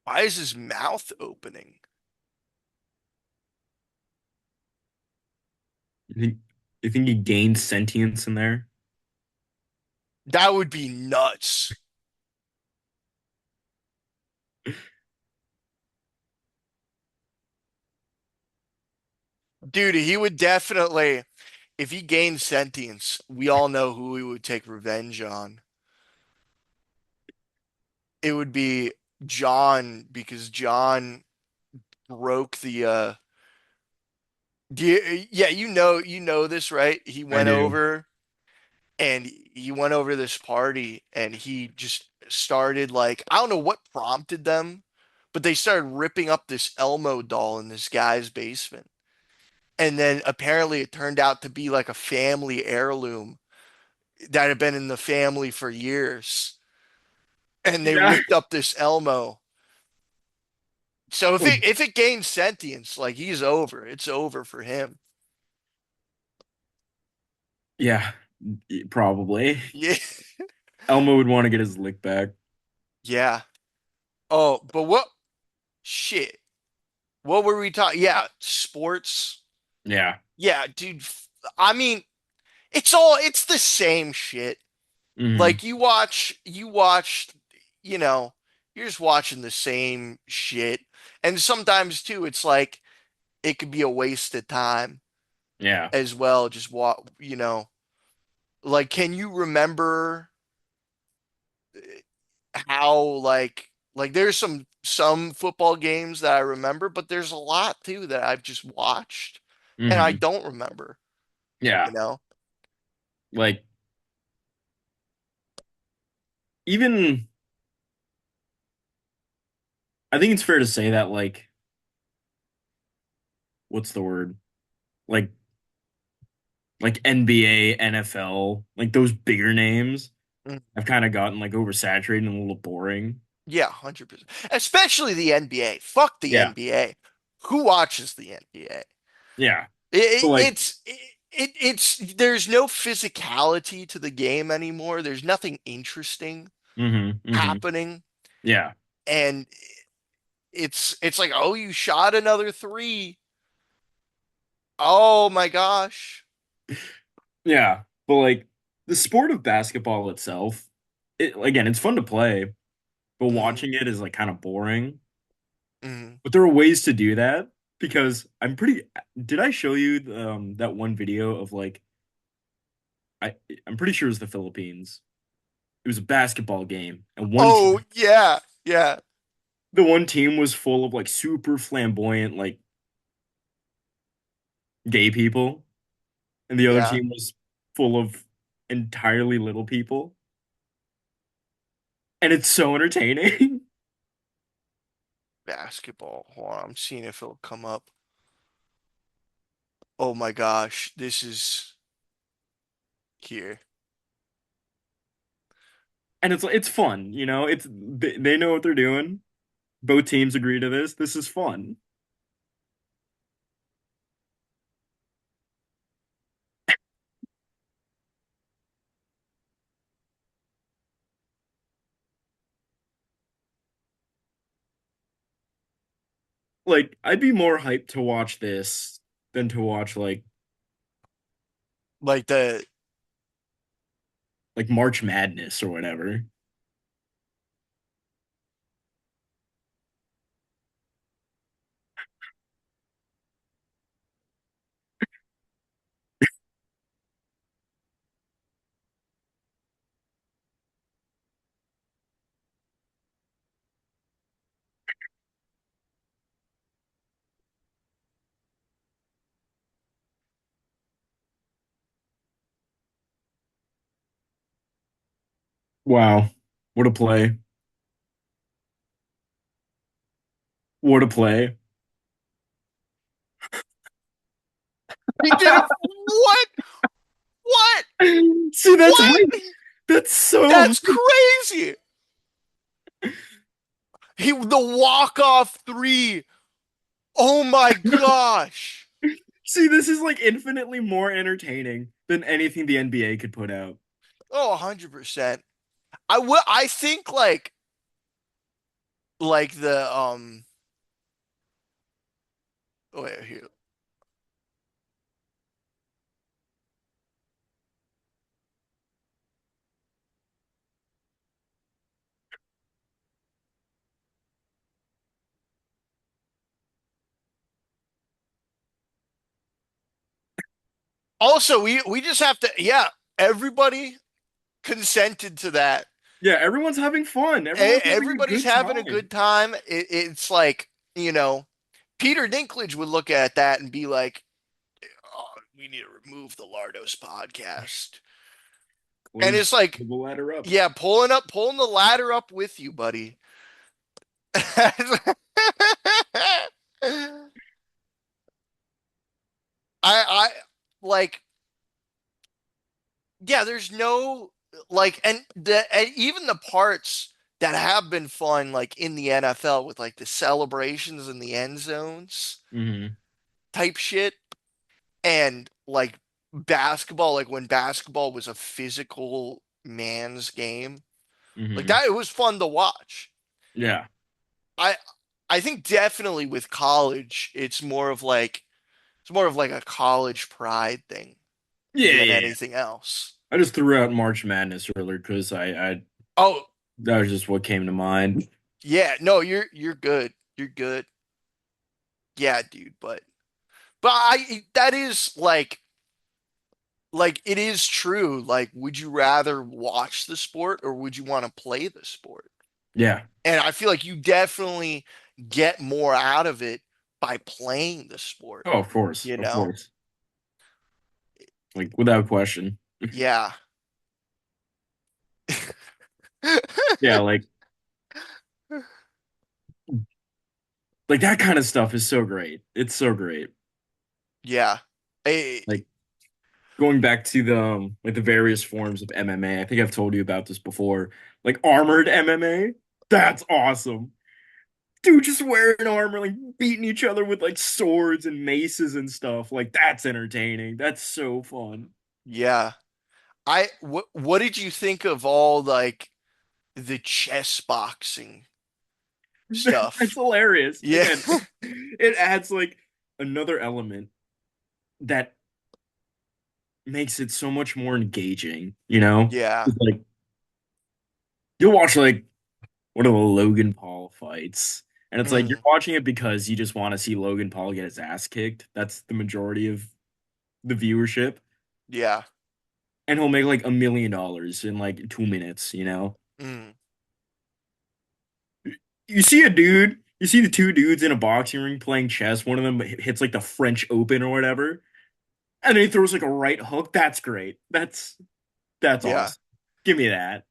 Speaker 2: Why is his mouth opening?
Speaker 1: You think you think he gained sentience in there?
Speaker 2: That would be nuts. Dude, he would definitely, if he gained sentience, we all know who he would take revenge on. It would be John because John broke the yeah, you know this, right? He
Speaker 1: I
Speaker 2: went
Speaker 1: do.
Speaker 2: over and he went over this party and he just started like I don't know what prompted them, but they started ripping up this Elmo doll in this guy's basement. And then apparently it turned out to be like a family heirloom that had been in the family for years. And they
Speaker 1: Yeah.
Speaker 2: ripped up this Elmo. So if
Speaker 1: Like,
Speaker 2: it gains sentience, like he's over. It's over for him.
Speaker 1: yeah, probably.
Speaker 2: Yeah.
Speaker 1: Elmo would want to get his lick back.
Speaker 2: Yeah. Oh, but what shit. What were we talking? Yeah, sports.
Speaker 1: Yeah.
Speaker 2: Yeah, dude. I mean, it's the same shit.
Speaker 1: Hmm.
Speaker 2: Like you watch, you know, you're just watching the same shit. And sometimes too, it's like it could be a waste of time
Speaker 1: Yeah.
Speaker 2: as well. Just like can you remember how like there's some football games that I remember, but there's a lot too that I've just watched and I
Speaker 1: Hmm.
Speaker 2: don't remember, you
Speaker 1: Yeah.
Speaker 2: know?
Speaker 1: Like even I think it's fair to say that like what's the word? Like NBA, NFL, like those bigger names
Speaker 2: Mm.
Speaker 1: have kind of gotten like oversaturated and a little boring.
Speaker 2: Yeah, 100%. Especially the NBA. Fuck the
Speaker 1: Yeah.
Speaker 2: NBA. Who watches the NBA?
Speaker 1: Yeah. But
Speaker 2: It,
Speaker 1: like
Speaker 2: it's it's there's no physicality to the game anymore. There's nothing interesting
Speaker 1: hmm.
Speaker 2: happening,
Speaker 1: Yeah.
Speaker 2: and it's like, oh, you shot another three. Oh my gosh.
Speaker 1: Yeah. But like the sport of basketball itself, again, it's fun to play, but
Speaker 2: Hmm.
Speaker 1: watching it is like kind of boring.
Speaker 2: Hmm.
Speaker 1: But there are ways to do that because did I show you that one video of like I I'm pretty sure it was the Philippines. It was a basketball game and
Speaker 2: Oh yeah, yeah,
Speaker 1: the one team was full of like super flamboyant like gay people and the other
Speaker 2: yeah.
Speaker 1: team was full of entirely little people. And it's so entertaining.
Speaker 2: Basketball. Hold on, I'm seeing if it'll come up. Oh my gosh, this is here.
Speaker 1: And it's fun, you know? They know what they're doing. Both teams agree to this. This is fun. Like I'd be more hyped to watch this than to watch
Speaker 2: Like the
Speaker 1: like March Madness or whatever. Wow. What a play. What a play.
Speaker 2: he did it. What? What?
Speaker 1: See, that's
Speaker 2: What?
Speaker 1: hype. That's so
Speaker 2: That's
Speaker 1: hype.
Speaker 2: crazy. The walk-off three. Oh my gosh.
Speaker 1: See, this is like infinitely more entertaining than anything the NBA could put out.
Speaker 2: Oh, 100%. I think like the wait here. Also, we just have to, yeah, everybody consented to that.
Speaker 1: Yeah, everyone's having fun. Everyone's having a
Speaker 2: Everybody's
Speaker 1: good
Speaker 2: having a
Speaker 1: time.
Speaker 2: good time. It's like, you know, Peter Dinklage would look at that and be like, oh, we need to remove the Lardos podcast. And
Speaker 1: Close
Speaker 2: it's like,
Speaker 1: the ladder up.
Speaker 2: yeah, pulling the ladder up with you, buddy. I like, yeah, there's no like, and even the parts that have been fun, like in the NFL with like the celebrations in the end zones
Speaker 1: Hmm.
Speaker 2: type shit, and like basketball, like when basketball was a physical man's game, like
Speaker 1: Hmm.
Speaker 2: that, it was fun to watch.
Speaker 1: Yeah.
Speaker 2: I I think definitely with college, it's more of like a college pride thing
Speaker 1: Yeah,
Speaker 2: than
Speaker 1: yeah, yeah.
Speaker 2: anything else.
Speaker 1: I just threw out March Madness earlier because I
Speaker 2: Oh,
Speaker 1: that was just what came to mind.
Speaker 2: yeah, no, you're good. You're good. Yeah, dude, but I that is like it is true. Like, would you rather watch the sport or would you want to play the sport?
Speaker 1: Yeah.
Speaker 2: And I feel like you definitely get more out of it by playing the sport,
Speaker 1: Oh, of course,
Speaker 2: you
Speaker 1: of
Speaker 2: know?
Speaker 1: course. Like without question.
Speaker 2: Yeah.
Speaker 1: Yeah, like that kind of stuff is so great. It's so great.
Speaker 2: Yeah. Eh,
Speaker 1: Like going back to the like the various forms of MMA. I think I've told you about this before. Like armored MMA. That's awesome. Dude, just wearing armor, like beating each other with like swords and maces and stuff. Like that's entertaining. That's so fun.
Speaker 2: yeah. What did you think of all like the chess boxing
Speaker 1: That's
Speaker 2: stuff?
Speaker 1: hilarious.
Speaker 2: Yeah.
Speaker 1: Again, it adds like another element that makes it so much more engaging, you know?
Speaker 2: Yeah.
Speaker 1: It's like you'll watch like one of the Logan Paul fights, and it's like you're
Speaker 2: Mm,
Speaker 1: watching it because you just want to see Logan Paul get his ass kicked. That's the majority of the viewership.
Speaker 2: yeah.
Speaker 1: And he'll make like $1 million in like 2 minutes, you know?
Speaker 2: Mm,
Speaker 1: You see a dude, you see the two dudes in a boxing ring playing chess. One of them hits like the French Open or whatever, and then he throws like a right hook. That's great. That's
Speaker 2: yeah.
Speaker 1: awesome. Give me that.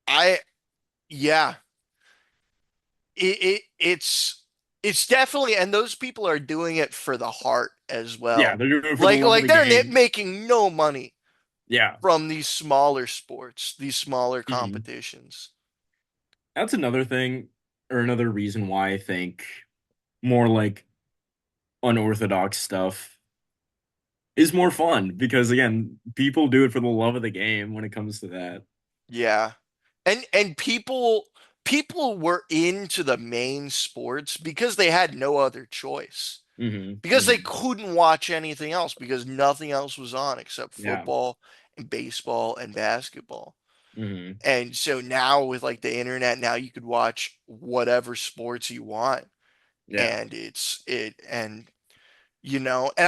Speaker 2: I yeah. It's definitely, and those people are doing it for the heart as
Speaker 1: Yeah,
Speaker 2: well.
Speaker 1: they're doing it for the
Speaker 2: Like
Speaker 1: love of
Speaker 2: like
Speaker 1: the
Speaker 2: they're
Speaker 1: game.
Speaker 2: making no money
Speaker 1: Yeah.
Speaker 2: from these smaller sports, these smaller
Speaker 1: Mhm.
Speaker 2: competitions.
Speaker 1: That's another thing, or another reason why I think more like unorthodox stuff is more fun because again, people do it for the love of the game when it comes to that.
Speaker 2: Yeah. And people were into the main sports because they had no other choice.
Speaker 1: Hmm.
Speaker 2: Because they
Speaker 1: Hmm.
Speaker 2: couldn't watch anything else because nothing else was on except
Speaker 1: Yeah.
Speaker 2: football and baseball and basketball.
Speaker 1: Hmm.
Speaker 2: And so now with like the internet, now you could watch whatever sports you want.
Speaker 1: Yeah.
Speaker 2: And and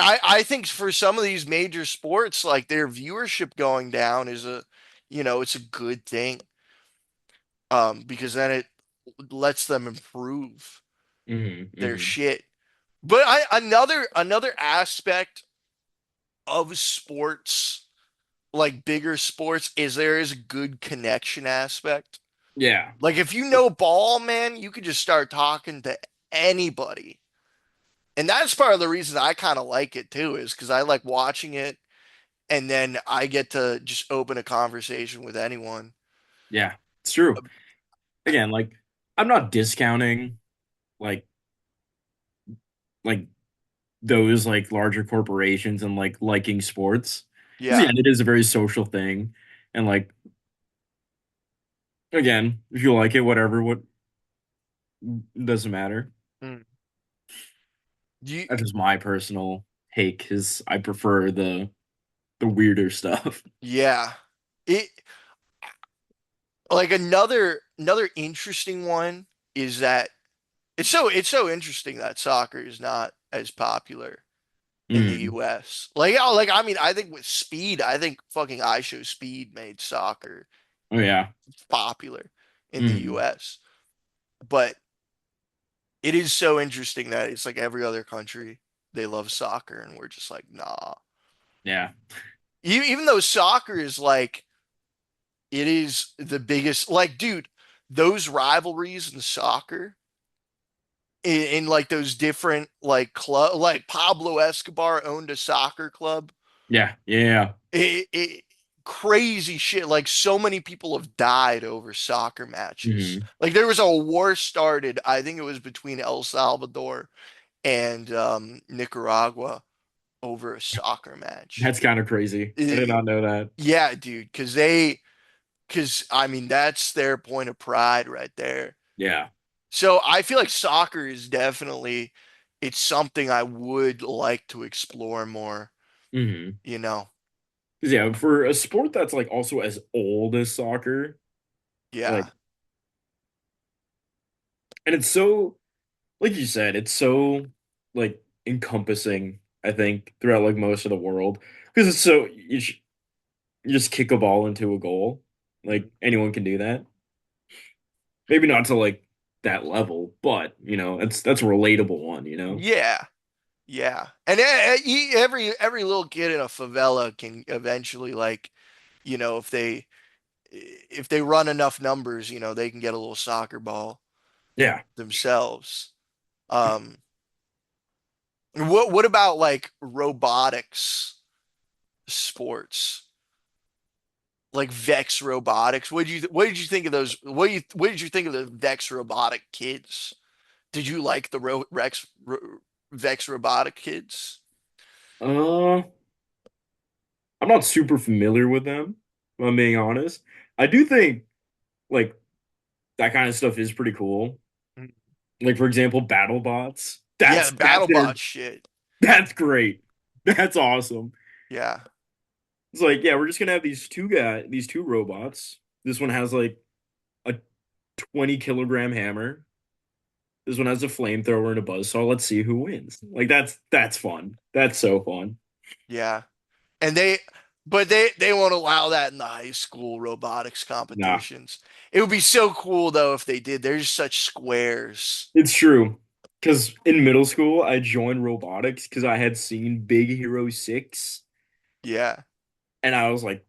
Speaker 2: I think for some of these major sports, like their viewership going down is it's a good thing. Because then it lets them improve
Speaker 1: Hmm.
Speaker 2: their
Speaker 1: Hmm.
Speaker 2: shit. But another aspect of sports, like bigger sports, is there is a good connection aspect.
Speaker 1: Yeah.
Speaker 2: Like if you know ball, man, you could just start talking to anybody. And that's part of the reason I kind of like it too, is because I like watching it and then I get to just open a conversation with anyone.
Speaker 1: Yeah. It's true. Again, like I'm not discounting like like those like larger corporations and like liking sports. Because
Speaker 2: Yeah.
Speaker 1: again, it is a very social thing. And like again, if you like it, whatever, what doesn't matter.
Speaker 2: Mm. You,
Speaker 1: That's just my personal take, because I prefer the weirder stuff.
Speaker 2: yeah. It like another interesting one is that it's so interesting that soccer is not as popular in the
Speaker 1: Mm.
Speaker 2: US. Like, oh, like I mean, I think with Speed, I think fucking I Show Speed made soccer
Speaker 1: Oh yeah.
Speaker 2: popular in the
Speaker 1: Mm.
Speaker 2: US. But it is so interesting that it's like every other country they love soccer and we're just like, nah.
Speaker 1: Yeah.
Speaker 2: Even though soccer is like it is the biggest, like, dude, those rivalries in soccer in like those different like club, like Pablo Escobar owned a soccer club.
Speaker 1: Yeah. Yeah.
Speaker 2: It crazy shit. Like so many people have died over soccer matches.
Speaker 1: Hmm.
Speaker 2: Like there was a war started. I think it was between El Salvador and Nicaragua over a soccer match.
Speaker 1: That's kind of crazy. I did
Speaker 2: Uh,
Speaker 1: not know that.
Speaker 2: yeah, dude, because I mean that's their point of pride right there.
Speaker 1: Yeah.
Speaker 2: So I feel like soccer is definitely it's something I would like to explore more,
Speaker 1: Hmm.
Speaker 2: you know.
Speaker 1: 'Cause yeah, for a sport that's like also as old as soccer, like,
Speaker 2: Yeah.
Speaker 1: and it's so, like you said, it's so like encompassing, I think, throughout like most of the world. Because it's so you just kick a ball into a goal. Like anyone can do that. Maybe not to like that level, but that's a relatable one, you know?
Speaker 2: Yeah. Yeah. And every little kid in a favela can eventually like, if they run enough numbers, they can get a little soccer ball
Speaker 1: Yeah.
Speaker 2: themselves. Um, what about like robotics sports? Like Vex Robotics. What did you think of those? What did you think of the Vex Robotic kids? Did you like the Vex Robotic kids?
Speaker 1: Uh, I'm not super familiar with them, if I'm being honest. I do think like that kind of stuff is pretty cool. Like for example, battle bots.
Speaker 2: Yeah, the
Speaker 1: That's their
Speaker 2: BattleBot shit.
Speaker 1: that's great. That's awesome.
Speaker 2: Yeah,
Speaker 1: It's like, yeah, we're just gonna have these two robots. This one has like a 20 kilogram hammer. This one has a flamethrower and a buzzsaw. Let's see who wins. Like that's fun. That's so fun.
Speaker 2: yeah. And but they won't allow that in the high school robotics
Speaker 1: Nah,
Speaker 2: competitions. It would be so cool though if they did. They're just such squares.
Speaker 1: it's true. Because in middle school, I joined robotics because I had seen Big Hero 6,
Speaker 2: Yeah,
Speaker 1: and I was like,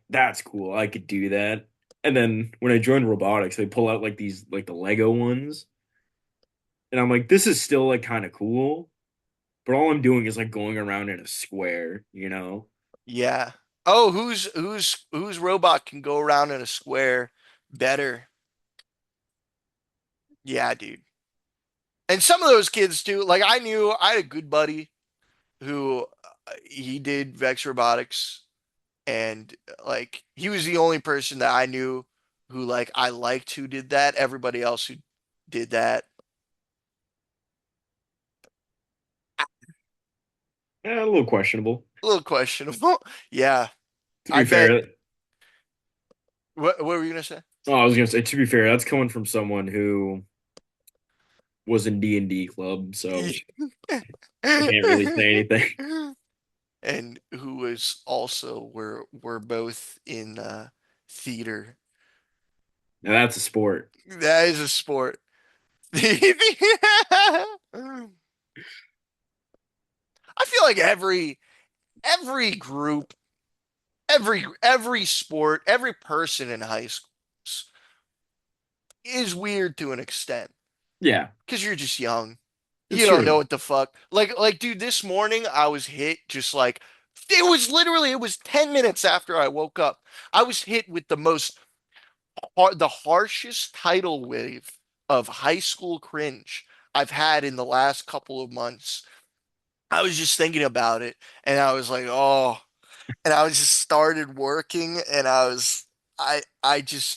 Speaker 1: that's cool. I could do that. And then when I joined robotics, they pull out like these like the Lego ones, and I'm like, this is still like kind of cool, but all I'm doing is like going around in a square, you know?
Speaker 2: yeah. Oh, whose robot can go around in a square better? Yeah, dude. And some of those kids too. Like I had a good buddy who he did Vex Robotics, and like he was the only person that I knew who like I liked who did that. Everybody else who did that,
Speaker 1: A little questionable.
Speaker 2: a little questionable. Yeah,
Speaker 1: To
Speaker 2: I
Speaker 1: be
Speaker 2: bet.
Speaker 1: fair,
Speaker 2: What were you gonna say?
Speaker 1: oh, I was gonna say, to be fair, that's coming from someone who was in D&D club, so I can't really say anything.
Speaker 2: And who was also we're both in theater.
Speaker 1: Now that's a sport.
Speaker 2: That is a sport. I feel like every group, every sport, every person in high school is weird to an extent
Speaker 1: Yeah,
Speaker 2: because you're just young.
Speaker 1: it's
Speaker 2: You don't know
Speaker 1: true.
Speaker 2: what the fuck. Like, dude, this morning I was hit just like it was 10 minutes after I woke up. I was hit with the harshest tidal wave of high school cringe I've had in the last couple of months. I was just thinking about it and I was like, oh, and I was just started working and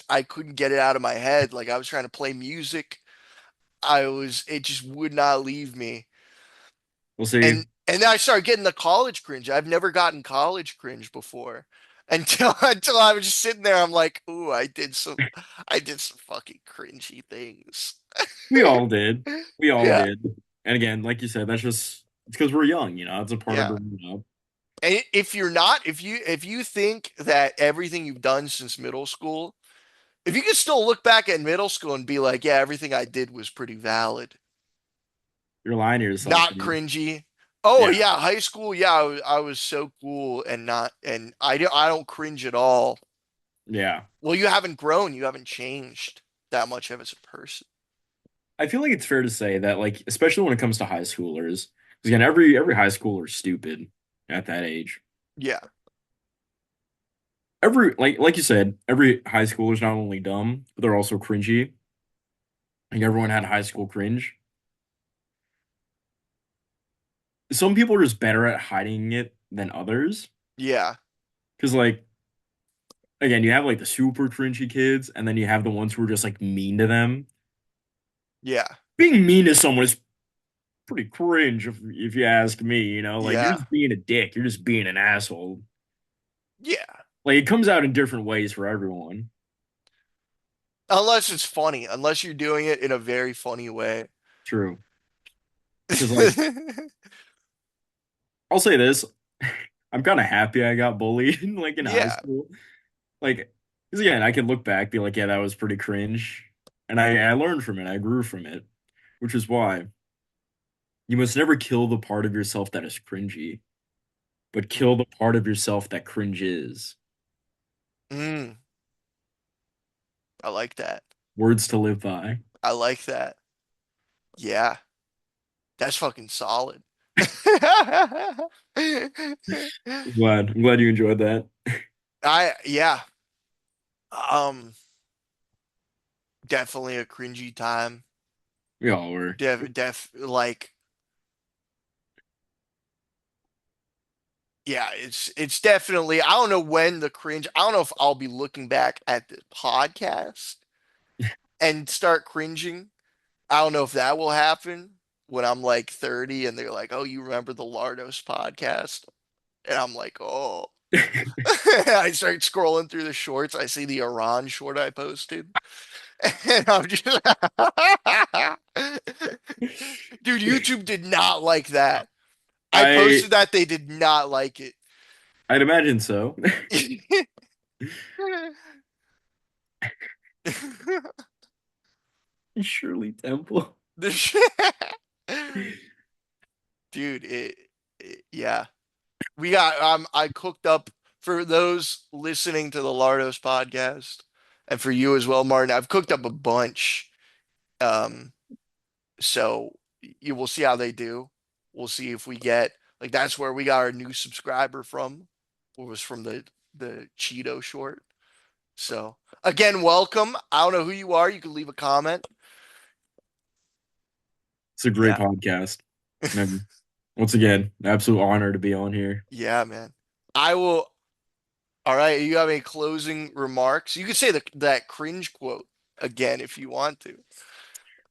Speaker 2: I couldn't get it out of my head. Like I was trying to play music. It just would not leave me.
Speaker 1: We'll see.
Speaker 2: And then I started getting the college cringe. I've never gotten college cringe before. Until I was just sitting there, I'm like, ooh, I did some fucking cringy things.
Speaker 1: We all did. We all
Speaker 2: Yeah.
Speaker 1: did. And again, like you said, that's just it's because we're young, It's a part of
Speaker 2: Yeah.
Speaker 1: growing up.
Speaker 2: And if you're not, if you think that everything you've done since middle school, if you can still look back at middle school and be like, yeah, everything I did was pretty valid,
Speaker 1: You're lying to yourself,
Speaker 2: not
Speaker 1: dude.
Speaker 2: cringy. Oh
Speaker 1: Yeah,
Speaker 2: yeah, high school, yeah, I was so cool and not, and I don't cringe at all.
Speaker 1: yeah.
Speaker 2: Well, you haven't grown, you haven't changed that much as a person.
Speaker 1: I feel like it's fair to say that, like, especially when it comes to high schoolers, because again, every high schooler is stupid at that age.
Speaker 2: Yeah,
Speaker 1: Every like you said, every high schooler is not only dumb, but they're also cringy. Like everyone had high school cringe. Some people are just better at hiding it than others.
Speaker 2: yeah,
Speaker 1: Because like again, you have like the super cringy kids, and then you have the ones who are just like mean to them.
Speaker 2: Yeah.
Speaker 1: Being mean to someone is pretty cringe if you ask me, like you're
Speaker 2: Yeah.
Speaker 1: just being a dick. You're just being an asshole.
Speaker 2: Yeah.
Speaker 1: Like it comes out in different ways for everyone.
Speaker 2: Unless it's funny, unless you're doing it in a very funny way.
Speaker 1: True. Because like I'll say this, I'm kind of happy I got bullied like in high
Speaker 2: Yeah.
Speaker 1: school. Like, because again, I can look back, be like, yeah, that was pretty cringe. And I learned from it. I grew from it, which is why you must never kill the part of yourself that is cringy, but kill
Speaker 2: Mm.
Speaker 1: the part of yourself that cringe is.
Speaker 2: Mm. I like that.
Speaker 1: Words to live by.
Speaker 2: I like that. Yeah. That's fucking solid.
Speaker 1: I'm glad you enjoyed that.
Speaker 2: Yeah. Um, Definitely a cringy time.
Speaker 1: We all were.
Speaker 2: Like, yeah, it's definitely, I don't know when the cringe, I don't know if I'll be looking back at the podcast and start cringing. I don't know if that will happen when I'm like 30 and they're like, "Oh, you remember the Lardos podcast?" And I'm like, "Oh." I start scrolling through the shorts. I see the Iran short I posted. And I'm just Dude, YouTube did not like that. I
Speaker 1: I
Speaker 2: posted that they did not like it.
Speaker 1: I'd imagine so. Shirley Temple.
Speaker 2: The sh- Dude, yeah. We got I cooked up for those listening to the Lardos podcast and for you as well, Martin. I've cooked up a bunch. Um, so you will see how they do. We'll see if we get like that's where we got our new subscriber from. It was from the Cheeto short. So again, welcome. I don't know who you are. You can leave a comment.
Speaker 1: It's a great
Speaker 2: Yeah.
Speaker 1: podcast. And once again, absolute honor to be on here.
Speaker 2: Yeah, man. I will. All right. You have any closing remarks? You could say that cringe quote again if you want to.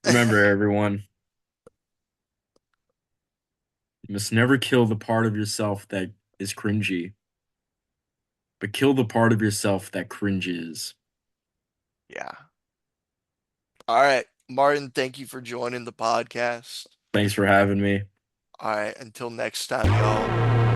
Speaker 1: Remember, everyone, you must never kill the part of yourself that is cringy, but kill the part of yourself that cringes.
Speaker 2: Yeah. All right. Martin, thank you for joining the podcast.
Speaker 1: Thanks for having me.
Speaker 2: All right. Until next time, y'all.